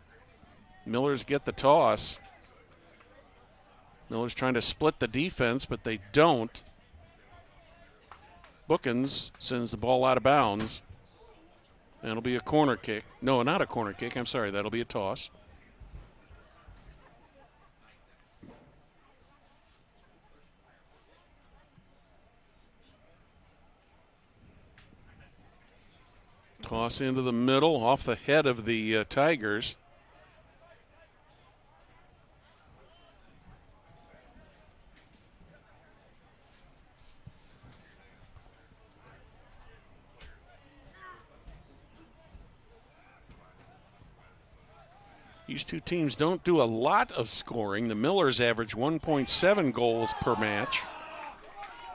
Millers get the toss. Miller's trying to split the defense, but they don't. Bookins sends the ball out of bounds. And it'll be a corner kick. No, not a corner kick. I'm sorry. That'll be a toss. Toss into the middle, off the head of the Tigers. These two teams don't do a lot of scoring. The Millers average 1.7 goals per match.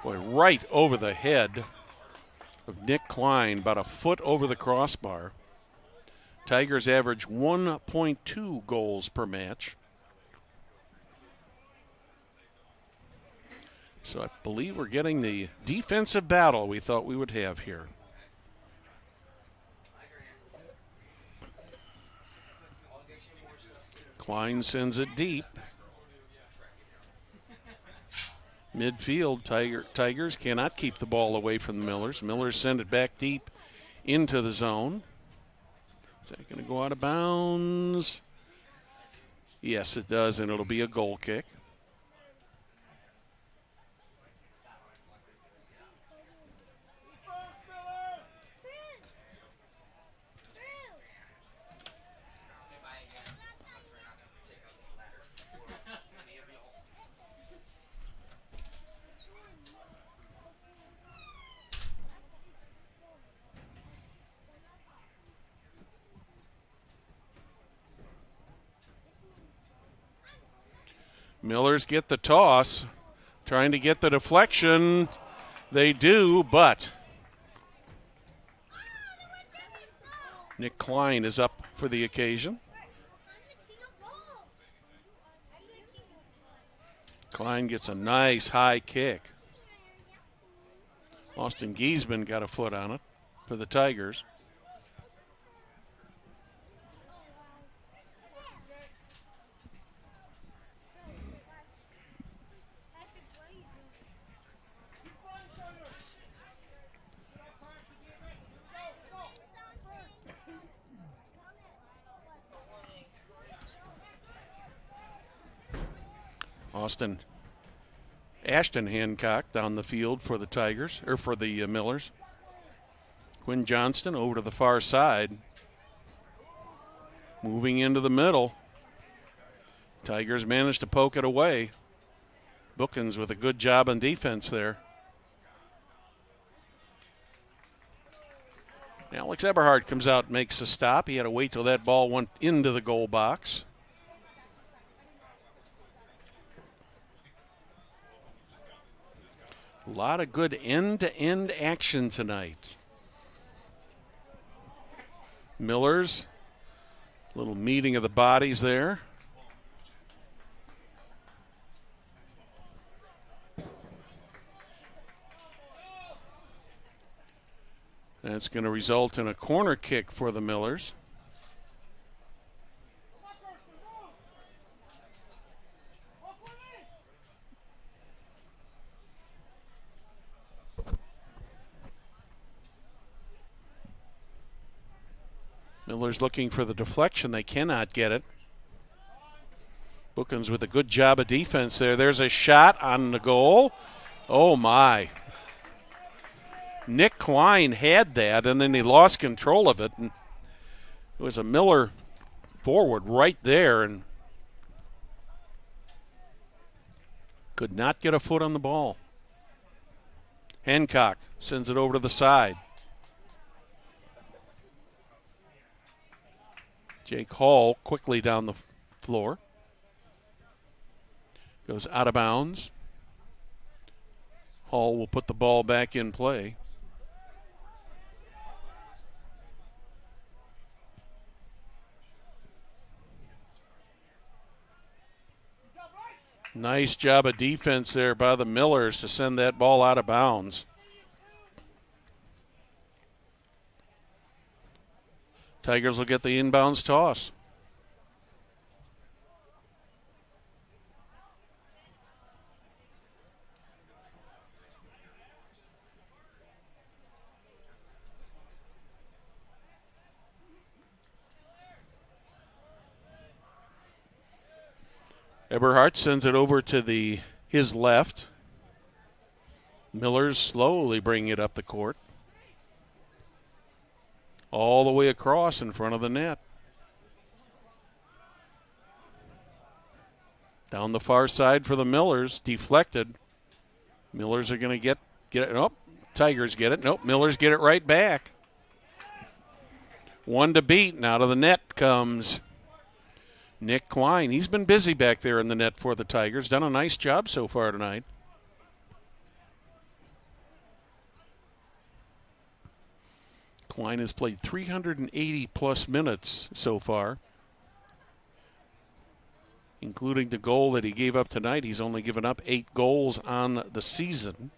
Boy, right over the head of Nick Klein, about a foot over the crossbar. Tigers average 1.2 goals per match. So I believe we're getting the defensive battle we thought we would have here. Klein sends it deep. Midfield, Tigers cannot keep the ball away from the Millers. Millers send it back deep into the zone. Is that going to go out of bounds? Yes, it does, and it'll be a goal kick. Millers get the toss, trying to get the deflection. They do, but Nick Klein is up for the occasion. Klein gets a nice high kick. Austin Giesman got a foot on it for the Tigers. Ashton Hancock down the field for the Tigers, or for the Millers. Quinn Johnston over to the far side. Moving into the middle. Tigers managed to poke it away. Bookins with a good job on defense there. Alex Eberhardt comes out and makes a stop. He had to wait till that ball went into the goal box. A lot of good end-to-end action tonight. Millers, little meeting of the bodies there. That's going to result in a corner kick for the Millers. Miller's looking for the deflection. They cannot get it. Bookins with a good job of defense there. There's a shot on the goal. Oh, my. Nick Klein had that, and then he lost control of it. And it was a Miller forward right there and could not get a foot on the ball. Hancock sends it over to the side. Jake Hall quickly down the floor. Goes out of bounds. Hall will put the ball back in play. Nice job of defense there by the Millers to send that ball out of bounds. Tigers will get the inbounds toss. Eberhardt sends it over to his left. Millers slowly bring it up the court. All the way across in front of the net. Down the far side for the Millers, deflected. Millers are going to get it. Nope, Tigers get it. Nope, Millers get it right back. One to beat, and out of the net comes Nick Klein. He's been busy back there in the net for the Tigers. Done a nice job so far tonight. Klein has played 380 plus minutes so far. Including the goal that he gave up tonight. He's only given up 8 goals on the season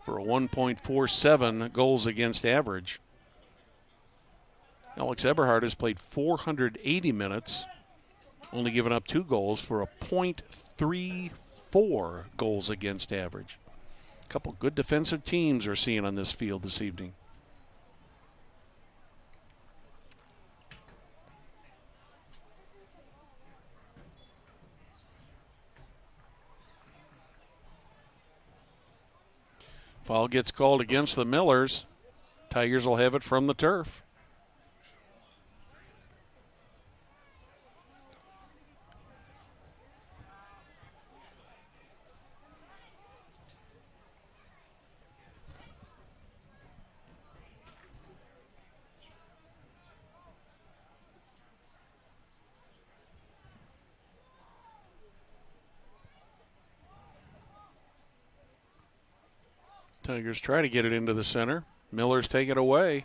for a 1.47 goals against average. Alex Eberhardt has played 480 minutes, only given up 2 goals for a .34 goals against average. A couple good defensive teams we're seeing on this field this evening. Foul gets called against the Millers. Tigers will have it from the turf. Tigers try to get it into the center. Millers take it away.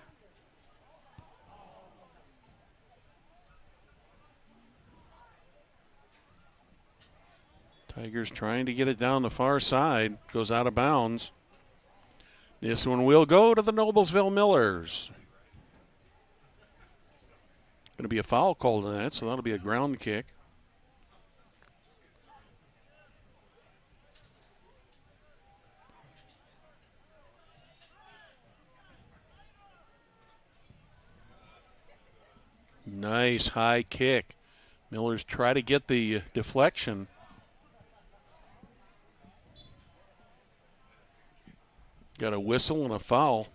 Tigers trying to get it down the far side. Goes out of bounds. This one will go to the Noblesville Millers. Going to be a foul called on that, so that'll be a ground kick. Nice high kick. Millers try to get the deflection. Got a whistle and a foul.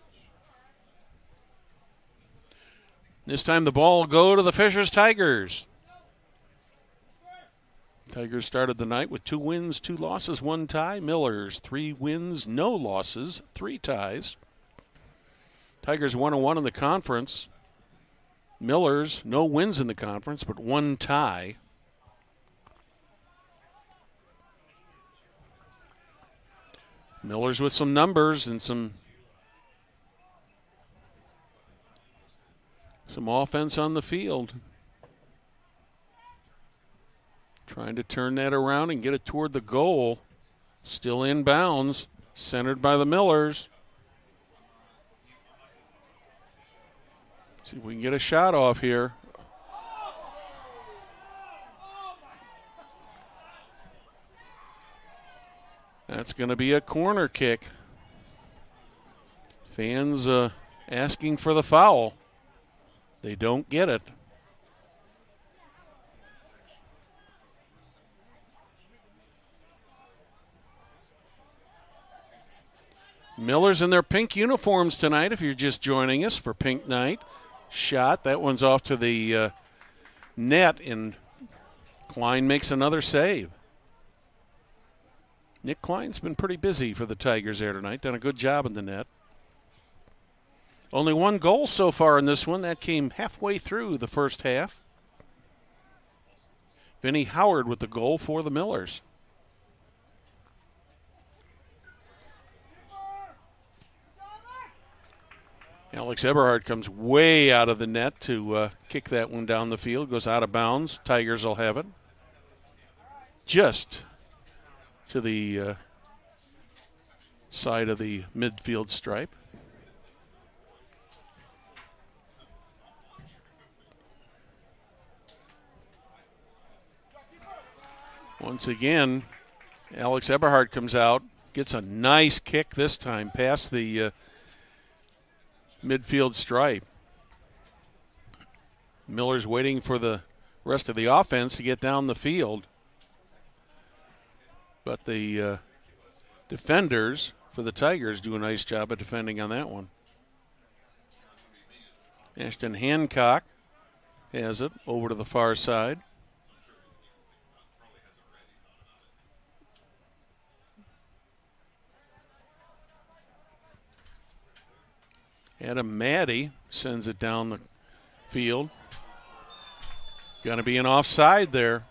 This time the ball will go to the Fishers Tigers. Tigers started the night with 2 wins, 2 losses, 1 tie. Millers, 3 wins, no losses, 3 ties. Tigers 1-1 in the conference. Millers, no wins in the conference, but 1 tie. Millers with some numbers and some offense on the field. Trying to turn that around and get it toward the goal. Still in bounds, centered by the Millers. See if we can get a shot off here. That's going to be a corner kick. Fans asking for the foul. They don't get it. Millers in their pink uniforms tonight, if you're just joining us for Pink Night. Shot, that one's off to the net, and Klein makes another save. Nick Klein's been pretty busy for the Tigers there tonight, done a good job in the net. Only 1 goal so far in this one. That came halfway through the first half. Vinnie Howard with the goal for the Millers. Alex Eberhard comes way out of the net to kick that one down the field. Goes out of bounds. Tigers will have it. Just to the side of the midfield stripe. Once again, Alex Eberhard comes out, gets a nice kick this time past the midfield stripe. Miller's waiting for the rest of the offense to get down the field. But the defenders for the Tigers do a nice job of defending on that one. Ashton Hancock has it over to the far side. Adam Maddy sends it down the field. Going to be an offside there.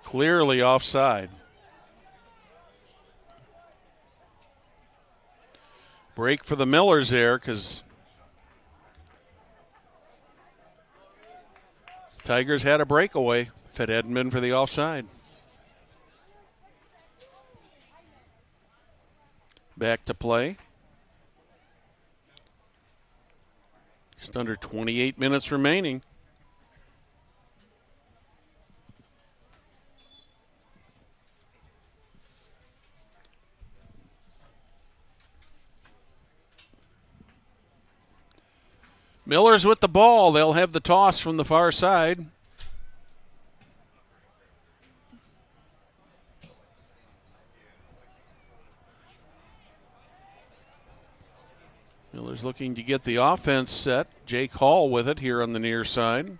Clearly offside. Break for the Millers there because Tigers had a breakaway if it hadn't been for the offside. Back to play. Just under 28 minutes remaining. Millers with the ball. They'll have the toss from the far side. Miller's looking to get the offense set. Jake Hall with it here on the near side.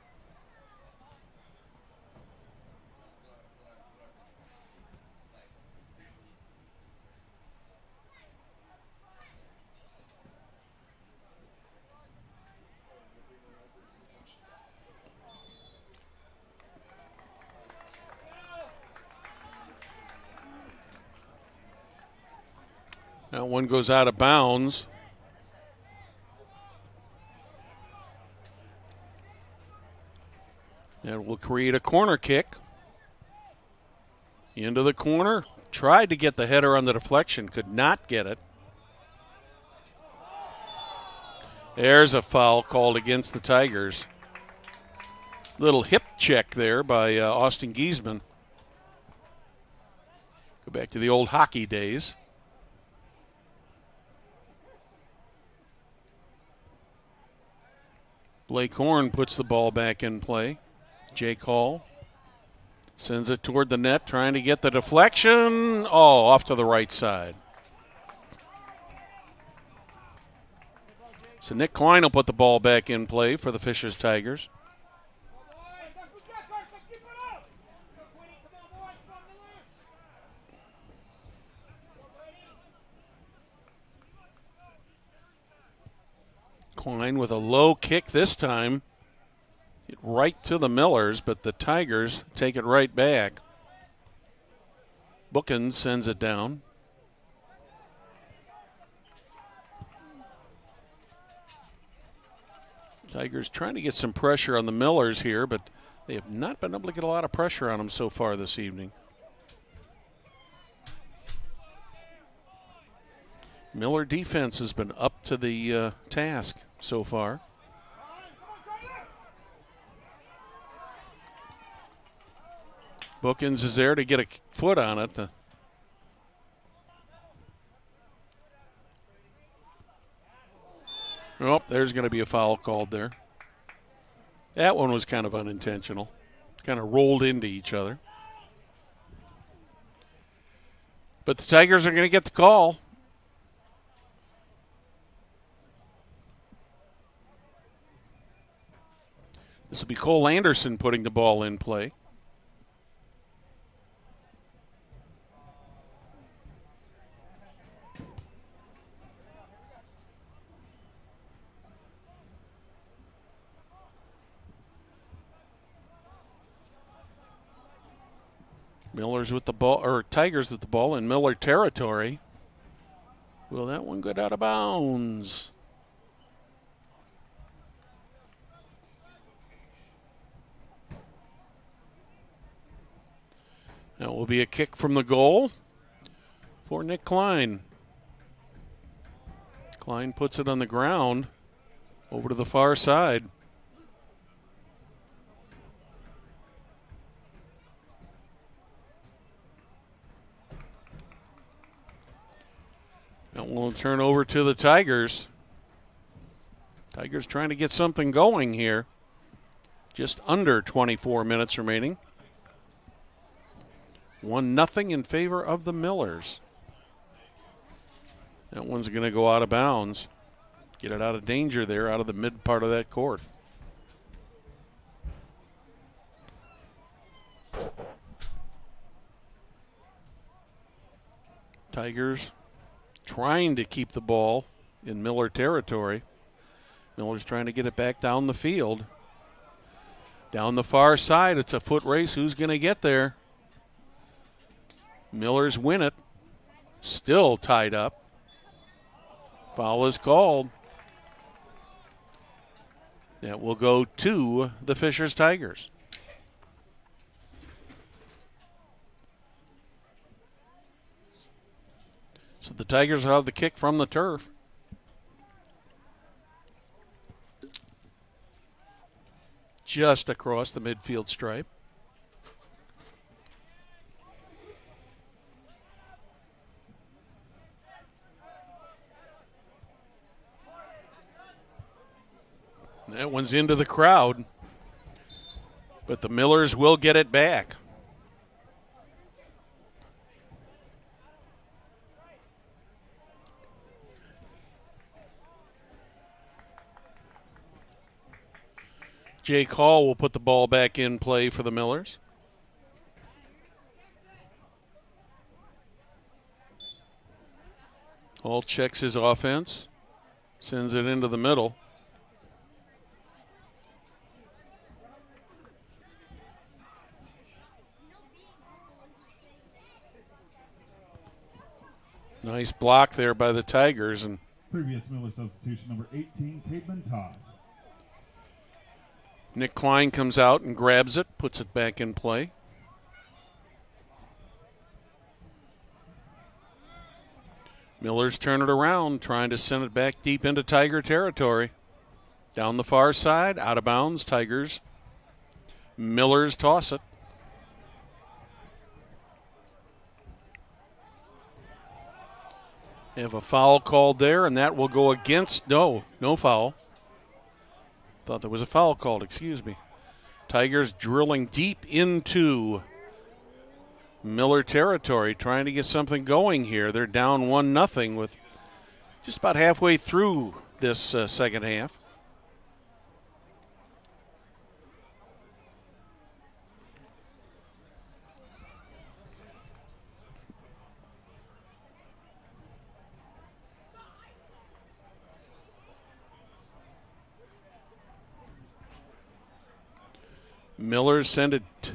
That one goes out of bounds. That will create a corner kick. Into the corner. Tried to get the header on the deflection. Could not get it. There's a foul called against the Tigers. Little hip check there by Austin Giesman. Go back to the old hockey days. Blake Horn puts the ball back in play. Jake Hall sends it toward the net, trying to get the deflection. Oh, off to the right side. So Nick Klein will put the ball back in play for the Fishers Tigers. Klein with a low kick this time. It right to the Millers, but the Tigers take it right back. Bookins sends it down. Tigers trying to get some pressure on the Millers here, but they have not been able to get a lot of pressure on them so far this evening. Miller defense has been up to the task so far. Bookins is there to get a foot on it. Oh, there's going to be a foul called there. That one was kind of unintentional. Kind of rolled into each other. But the Tigers are going to get the call. This will be Cole Anderson putting the ball in play. Miller's with the ball, or Tigers with the ball in Miller territory. Will that one get out of bounds? That will be a kick from the goal for Nick Klein. Klein puts it on the ground over to the far side. That will turn over to the Tigers. Tigers trying to get something going here. Just under 24 minutes remaining. 1-0 in favor of the Millers. That one's going to go out of bounds. Get it out of danger there, out of the mid part of that court. Tigers trying to keep the ball in Miller territory. Miller's trying to get it back down the field. Down the far side, it's a foot race. Who's going to get there? Millers win it. Still tied up. Foul is called. That will go to the Fishers Tigers. So the Tigers will have the kick from the turf. Just across the midfield stripe. That one's into the crowd, but the Millers will get it back. Jake Hall will put the ball back in play for the Millers. Hall checks his offense, sends it into the middle. Nice block there by the Tigers. And previous Miller substitution, number 18, Cademan Todd. Nick Klein comes out and grabs it, puts it back in play. Millers turn it around, trying to send it back deep into Tiger territory. Down the far side, out of bounds, Tigers. Millers toss it. They have a foul called there, and that will go against, no foul. Thought there was a foul called, excuse me. Tigers drilling deep into Miller territory, trying to get something going here. They're down 1-0 with just about halfway through this second half. Miller sent it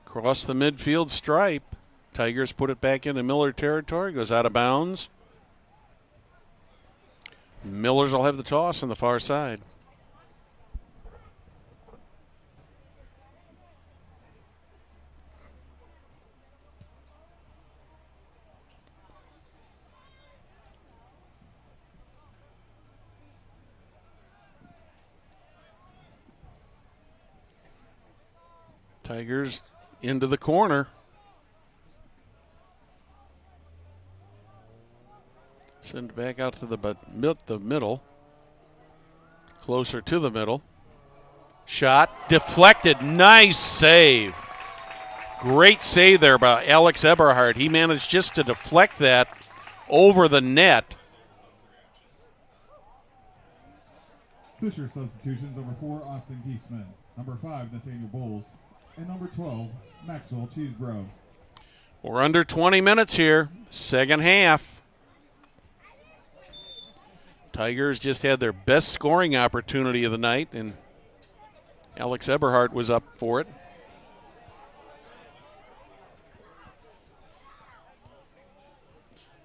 across the midfield stripe. Tigers put it back into Miller territory, goes out of bounds. Millers will have the toss on the far side. Tigers into the corner. Send it back out to the middle. Closer to the middle. Shot deflected. Nice save. Great save there by Alex Eberhardt. He managed just to deflect that over the net. Fisher substitutions: number 4, Austin Geisman; number 5, Nathaniel Bowles; and number 12, Maxwell Cheesebro. We're under 20 minutes here, second half. Tigers just had their best scoring opportunity of the night, and Alex Eberhardt was up for it.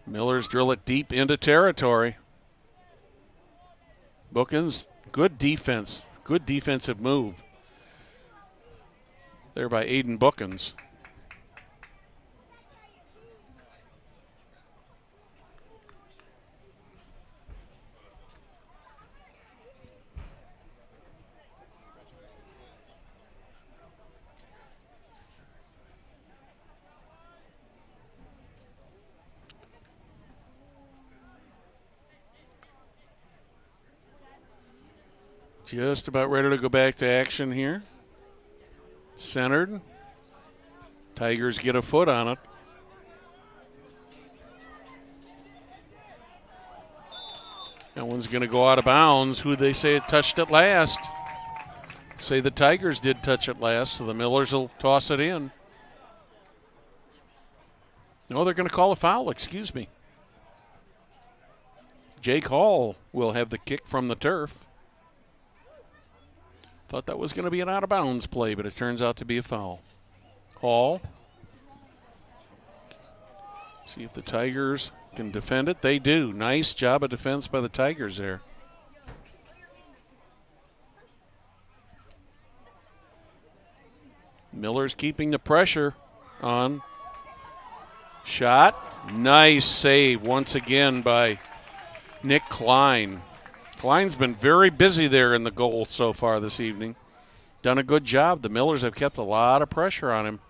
Millers drill it deep into territory. Bookins, good defense, good defensive move there by Aiden Bookins. Just about ready to go back to action here. Centered. Tigers get a foot on it. That one's going to go out of bounds. Who they say it touched it last? Say the Tigers did touch it last, so the Millers will toss it in. No, they're going to call a foul, excuse me. Jake Hall will have the kick from the turf. Thought that was going to be an out-of-bounds play, but it turns out to be a foul. Hall. See if the Tigers can defend it. They do. Nice job of defense by the Tigers there. Miller's keeping the pressure on. Shot. Nice save once again by Nick Klein. Klein's been very busy there in the goal so far this evening. Done a good job. The Millers have kept a lot of pressure on him.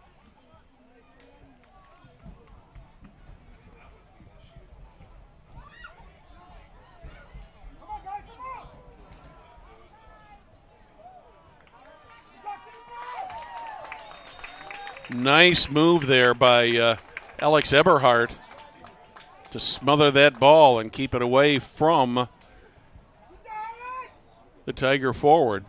Nice move there by Alex Eberhardt to smother that ball and keep it away from the Tiger forward.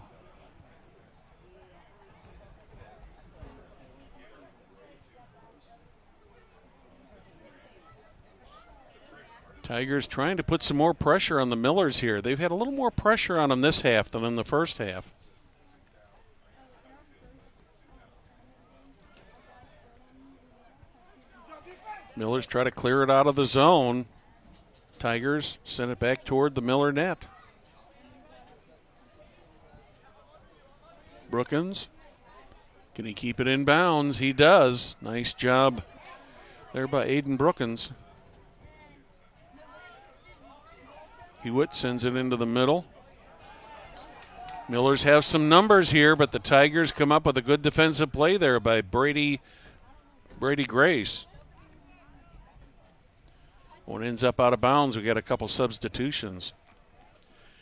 Tigers trying to put some more pressure on the Millers here. They've had a little more pressure on them this half than in the first half. Millers try to clear it out of the zone. Tigers send it back toward the Miller net. Brookins, can he keep it in bounds? He does. Nice job there by Aiden Brookins. Hewitt sends it into the middle. Millers have some numbers here, but the Tigers come up with a good defensive play there by Brady Grace. One ends up out of bounds. We got a couple substitutions.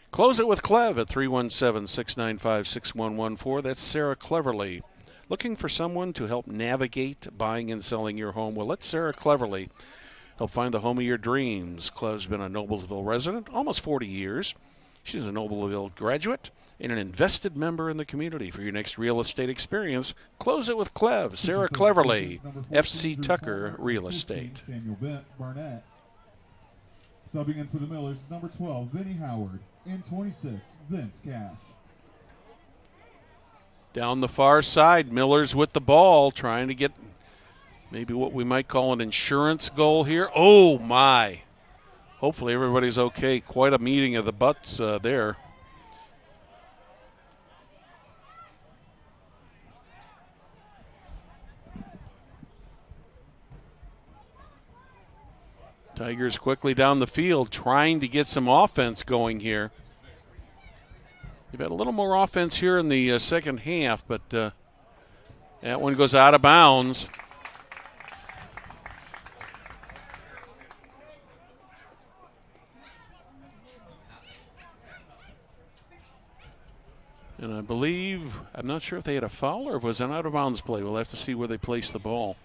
Close it with Clev at 317-695-6114. That's Sarah Cleverly. Looking for someone to help navigate buying and selling your home? Well, let Sarah Cleverly help find the home of your dreams. Clev's been a Noblesville resident almost 40 years. She's a Noblesville graduate and an invested member in the community. For your next real estate experience, close it with Clev. Sarah Cleverly, FC Tucker Real Estate. Samuel Barnett. Subbing in for the Millers, number 12, Vinnie Howard, and 26, Vince Cash. Down the far side, Miller's with the ball, trying to get maybe what we might call an insurance goal here. Oh, my. Hopefully everybody's okay. Quite a meeting of the butts there. Tigers quickly down the field trying to get some offense going here. They've had a little more offense here in the second half, but that one goes out of bounds. And I believe, I'm not sure if they had a foul or if it was an out of bounds play. We'll have to see where they placed the ball.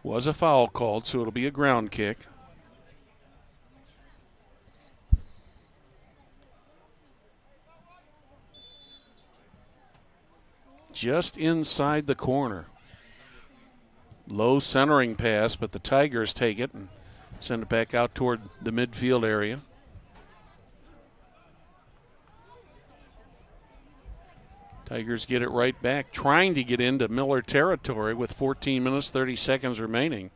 Was a foul called, so it'll be a ground kick. Just inside the corner. Low centering pass, but the Tigers take it and send it back out toward the midfield area. Tigers get it right back, trying to get into Miller territory with 14 minutes, 30 seconds remaining.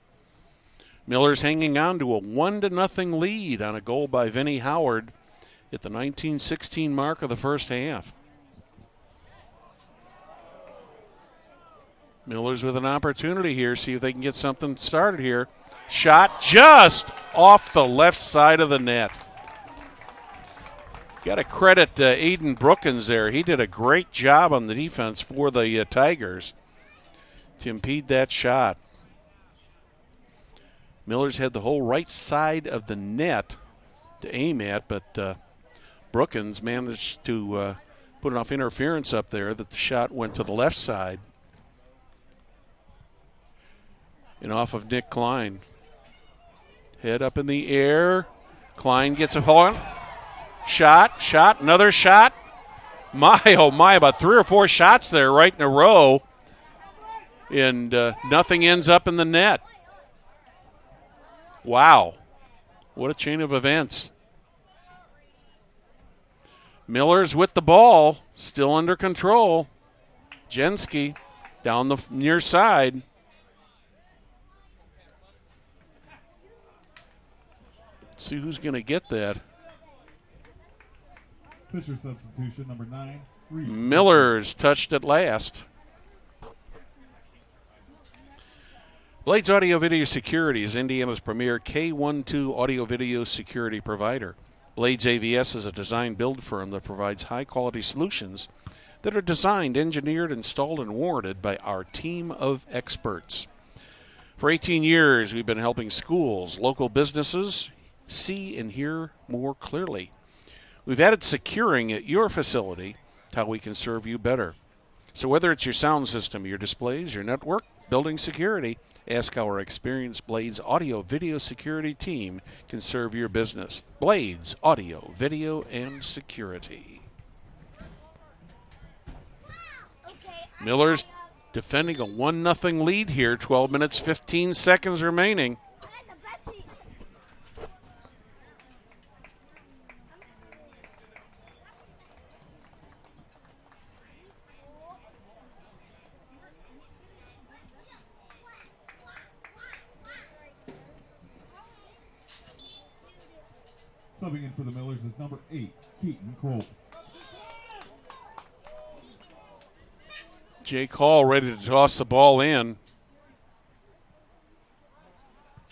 Miller's hanging on to a 1-0 lead on a goal by Vinnie Howard at the 19:16 mark of the first half. Miller's with an opportunity here, see if they can get something started here. Shot just off the left side of the net. Got to credit Aiden Brookins there. He did a great job on the defense for the Tigers to impede that shot. Miller's had the whole right side of the net to aim at, but Brookins managed to put enough interference up there that the shot went to the left side and off of Nick Klein. Head up in the air. Klein gets a hold. Shot, another shot. My, oh my, about 3 or 4 shots there right in a row. And nothing ends up in the net. Wow. What a chain of events. Miller's with the ball, still under control. Jenski down the near side. Let's see who's going to get that. Fisher substitution, number 9. Reese. Miller's touched at last. Blades Audio Video Security is Indiana's premier K12 audio video security provider. Blades AVS is a design build firm that provides high-quality solutions that are designed, engineered, installed, and warranted by our team of experts. For 18 years, we've been helping schools, local businesses see and hear more clearly. We've added securing at your facility how we can serve you better. So whether it's your sound system, your displays, your network, building security, ask our experienced Blades Audio Video Security team can serve your business. Blades Audio Video and Security. Miller's defending a 1-0 lead here, 12 minutes, 15 seconds remaining. Subbing in for the Millers is number 8, Keaton Cole. Jake Hall ready to toss the ball in.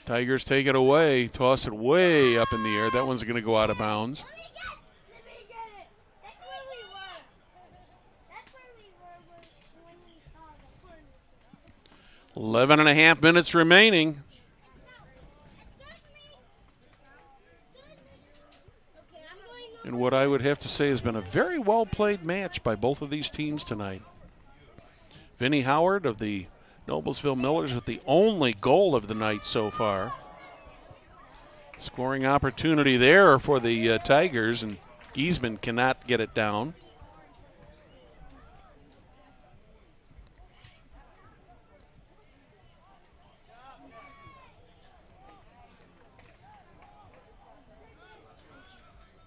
Tigers take it away, toss it way up in the air. That one's going to go out of bounds. Let me get it. That's where we were. That's where we were when we saw the 11 and a half minutes remaining. And what I would have to say has been a very well-played match by both of these teams tonight. Vinnie Howard of the Noblesville Millers with the only goal of the night so far. Scoring opportunity there for the Tigers, and Giesman cannot get it down.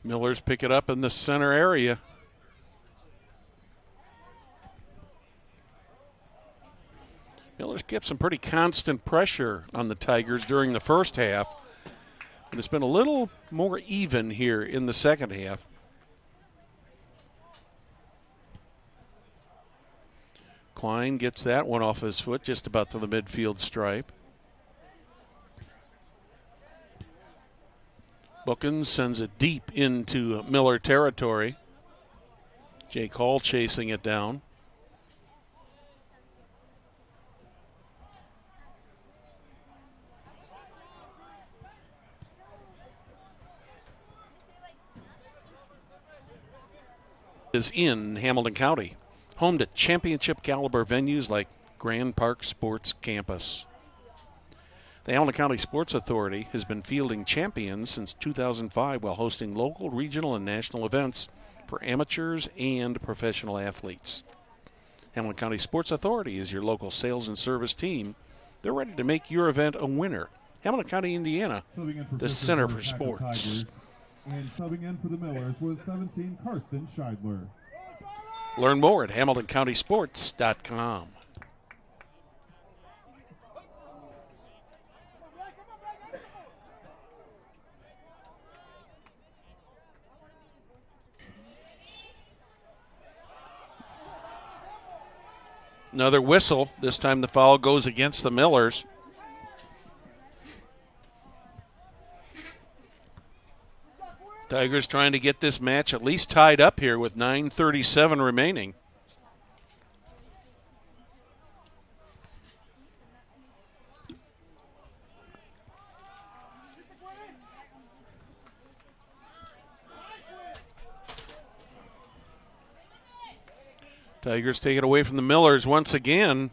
Millers pick it up in the center area. Millers kept some pretty constant pressure on the Tigers during the first half, but it's been a little more even here in the second half. Klein gets that one off his foot just about to the midfield stripe. Bookins sends it deep into Miller territory. Jake Hall chasing it down. Is in Hamilton County, home to championship caliber venues like Grand Park Sports Campus. The Hamilton County Sports Authority has been fielding champions since 2005 while hosting local, regional, and national events for amateurs and professional athletes. Hamilton County Sports Authority is your local sales and service team. They're ready to make your event a winner. Hamilton County, Indiana, the center for sports. And subbing in for the Millers was 17, Karsten Scheidler. Learn more at HamiltonCountySports.com. Another whistle. This time the foul goes against the Millers. Tigers trying to get this match at least tied up here with 9:37 remaining. Tigers take it away from the Millers once again.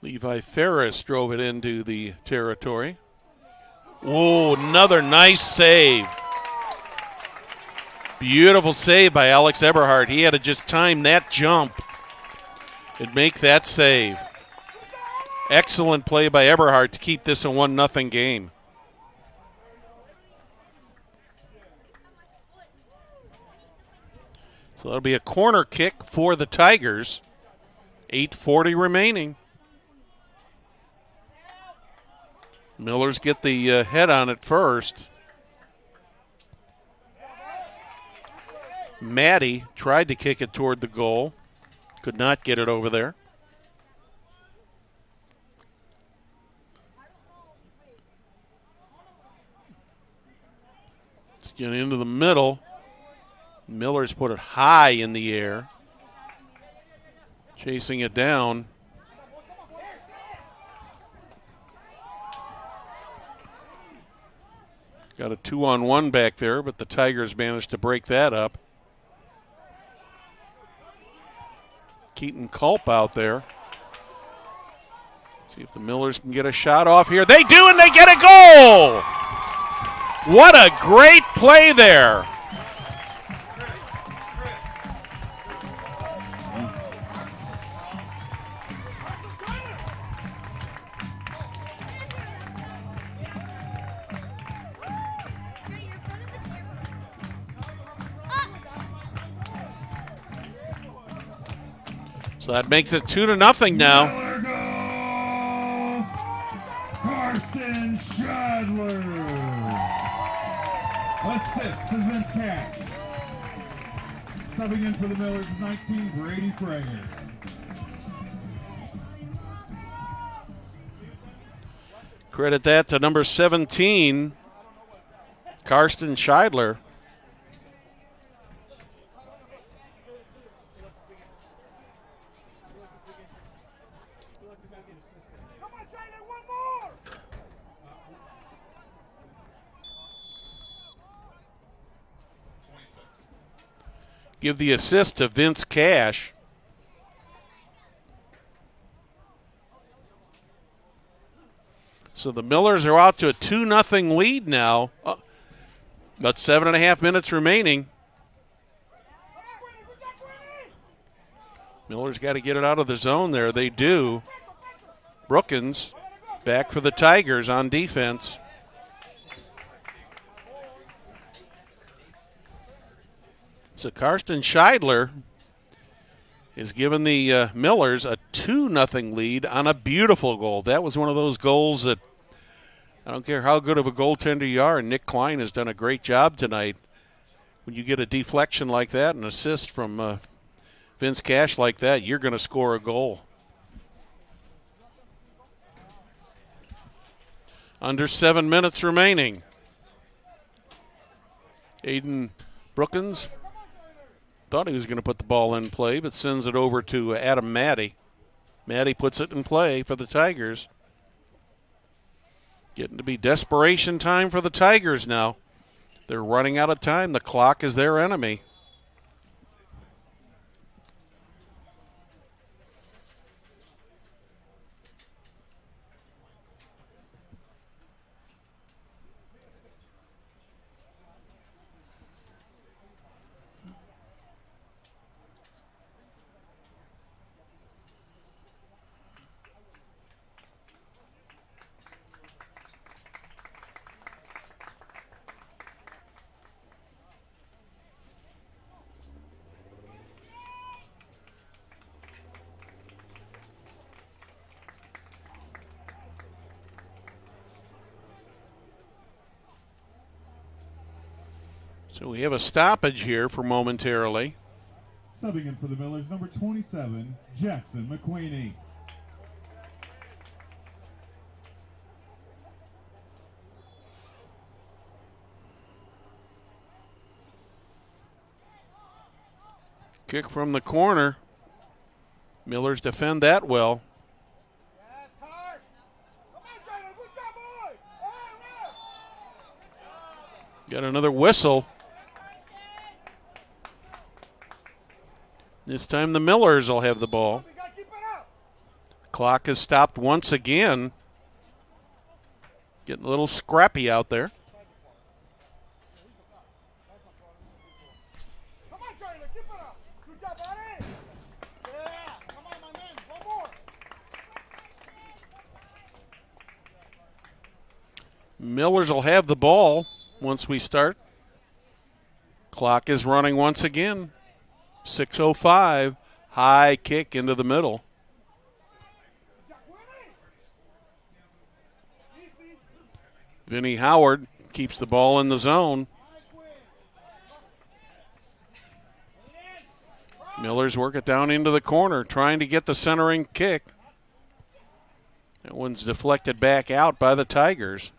Levi Ferris drove it into the territory. Whoa, another nice save. Beautiful save by Alex Eberhardt. He had to just time that jump and make that save. Excellent play by Eberhardt to keep this a 1-0 game. So that'll be a corner kick for the Tigers. 8:40 remaining. Millers get the head on it first. Maddie tried to kick it toward the goal. Could not get it over there. Let's get into the middle. Millers put it high in the air. Chasing it down. Got a 2-on-1 back there, but the Tigers managed to break that up. Keaton Culp out there. See if the Millers can get a shot off here. They do, and they get a goal! What a great play there. So that makes it 2-0 now. Karsten Scheidler. Assist to Vince Cash. Subbing in for the Millers, 19, Brady Prager. Credit that to number 17, Karsten Scheidler. Give the assist to Vince Cash. So the Millers are out to a 2-0 lead now. About 7.5 minutes remaining. Miller's got to get it out of the zone there. They do. Brookins back for the Tigers on defense. So Karsten Scheidler is giving the Millers a 2-0 lead on a beautiful goal. That was one of those goals that I don't care how good of a goaltender you are, and Nick Klein has done a great job tonight. When you get a deflection like that, an assist from Vince Cash like that, you're going to score a goal. Under 7 minutes remaining. Aiden Brookins thought he was going to put the ball in play, but sends it over to Adam Maddie. Maddie puts it in play for the Tigers. Getting to be desperation time for the Tigers now. They're running out of time. The clock is their enemy. So we have a stoppage here for momentarily. Subbing in for the Millers, number 27, Jackson McQueenie. Kick from the corner. Millers defend that well. Got another whistle. This time the Millers will have the ball. Clock is stopped once again. Getting a little scrappy out there. Millers will have the ball once we start. Clock is running once again. 6:05, high kick into the middle. Vinnie Howard keeps the ball in the zone. Millers work it down into the corner, trying to get the centering kick. That one's deflected back out by the Tigers.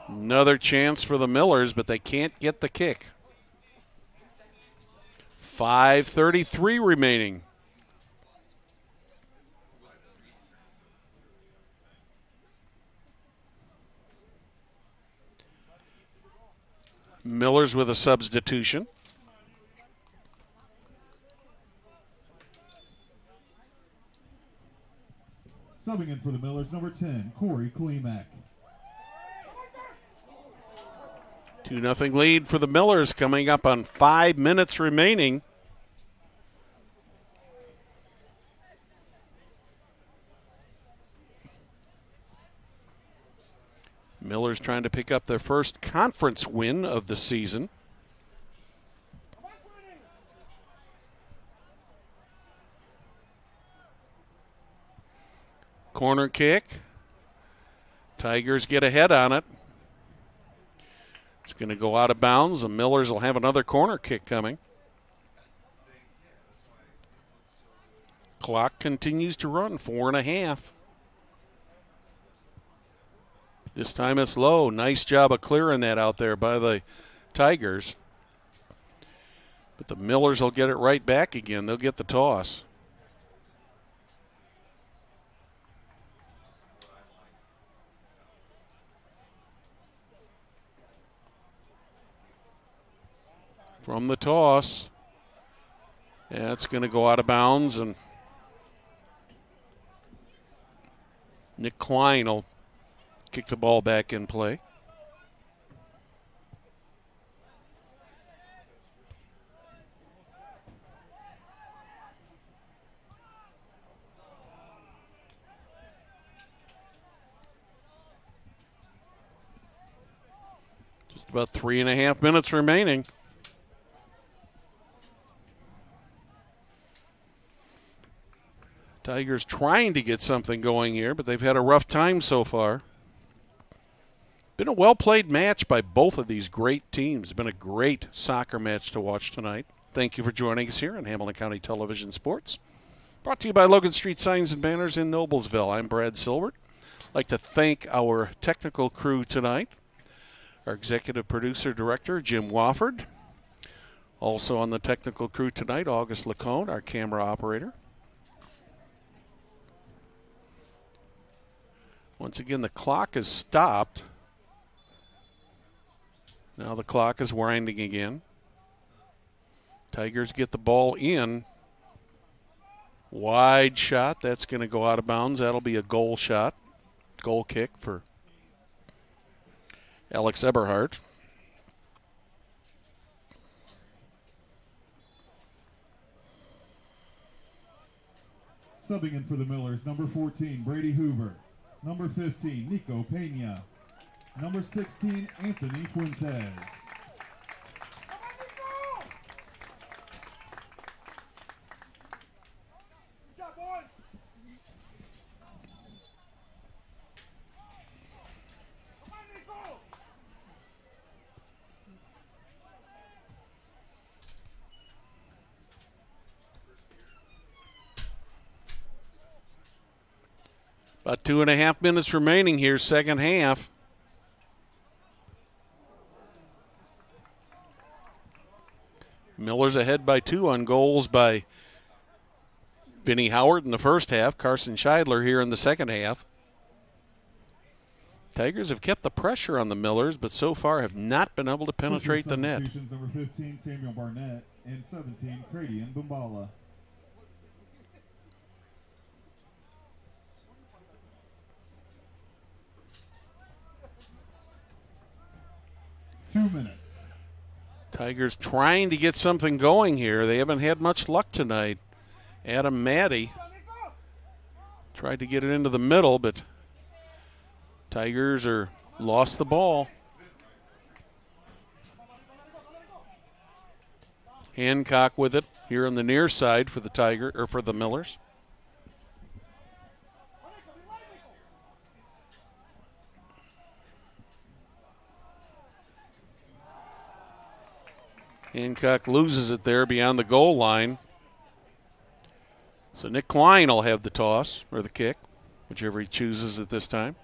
Another chance for the Millers, but they can't get the kick. 5:33 remaining. Millers with a substitution. Subbing in for the Millers, number 10, Corey Klemak. 2-0 lead for the Millers coming up on 5 minutes remaining. Millers trying to pick up their first conference win of the season. Corner kick. Tigers get ahead on it. It's going to go out of bounds. The Millers will have another corner kick coming. Clock continues to run, 4.5. This time it's low. Nice job of clearing that out there by the Tigers. But the Millers will get it right back again. They'll get the toss. From the toss. Yeah, it's going to go out of bounds, and Nick Klein will kick the ball back in play. About 3.5 minutes remaining. Tigers trying to get something going here, but they've had a rough time so far. Been a well-played match by both of these great teams. It's been a great soccer match to watch tonight. Thank you for joining us here on Hamilton County Television Sports. Brought to you by Logan Street Signs and Banners in Noblesville. I'm Brad Silbert. I'd like to thank our technical crew tonight. Our executive producer director, Jim Wofford. Also on the technical crew tonight, August Lacone, our camera operator. Once again, the clock is stopped. Now the clock is winding again. Tigers get the ball in. Wide shot. That's going to go out of bounds. That'll be a goal shot. Goal kick for Alex Eberhardt. Subbing in for the Millers, number 14, Brady Hoover. Number 15, Nico Pena. Number 16, Anthony Fuentes. About 2.5 minutes remaining here, second half. Miller's ahead by 2 on goals by Vinnie Howard in the first half. Carson Scheidler here in the second half. Tigers have kept the pressure on the Millers, but so far have not been able to penetrate the net. Number 15, Samuel Barnett, and 17, Cradian Bumbala. Tigers trying to get something going here. They haven't had much luck tonight. Adam Maddie tried to get it into the middle, but Tigers are lost the ball. Hancock with it here on the near side for the for the Millers. Hancock loses it there beyond the goal line. So Nick Klein will have the toss or the kick, whichever he chooses at this time.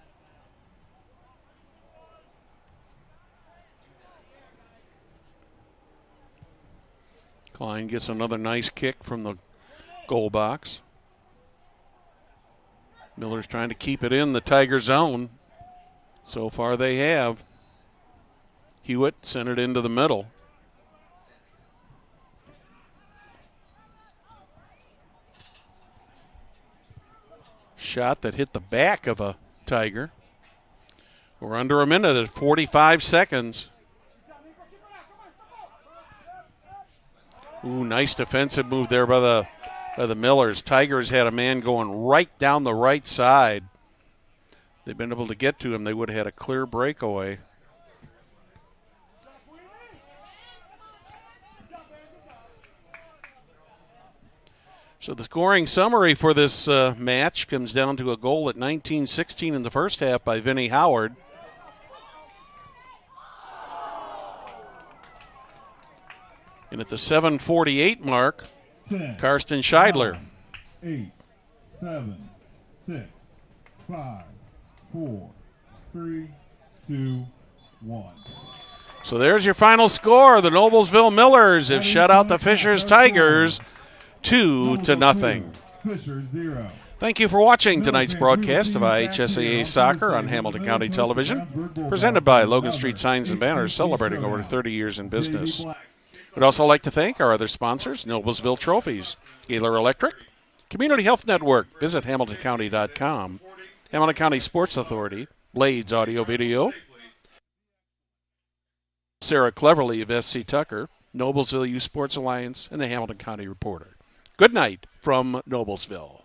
Klein gets another nice kick from the goal box. Miller's trying to keep it in the Tiger zone. So far they have. Hewitt sent it into the middle. Shot that hit the back of a Tiger. We're under a minute at 45 seconds. Ooh, nice defensive move there by the Millers. Tigers had a man going right down the right side. They've been able to get to him. They would have had a clear breakaway. So the scoring summary for this match comes down to a goal at 19-16 in the first half by Vinnie Howard. And at the 7:48 mark, 10, Karsten Scheidler. 9, 8, 7, 6, 5, 4, 3, 2, 1. So there's your final score. The Noblesville Millers have shut out the Fishers Tigers 2-0. Fisher 0. Thank you for watching tonight's broadcast of IHSAA Soccer on Hamilton County Television, presented by Logan Street Signs and Banners, celebrating over 30 years in business. We'd also like to thank our other sponsors, Noblesville Trophies, Gaylor Electric, Community Health Network, visit HamiltonCounty.com, Hamilton County Sports Authority, Blades Audio Video, Sarah Cleverly of SC Tucker, Noblesville Youth Sports Alliance, and the Hamilton County Reporter. Good night from Noblesville.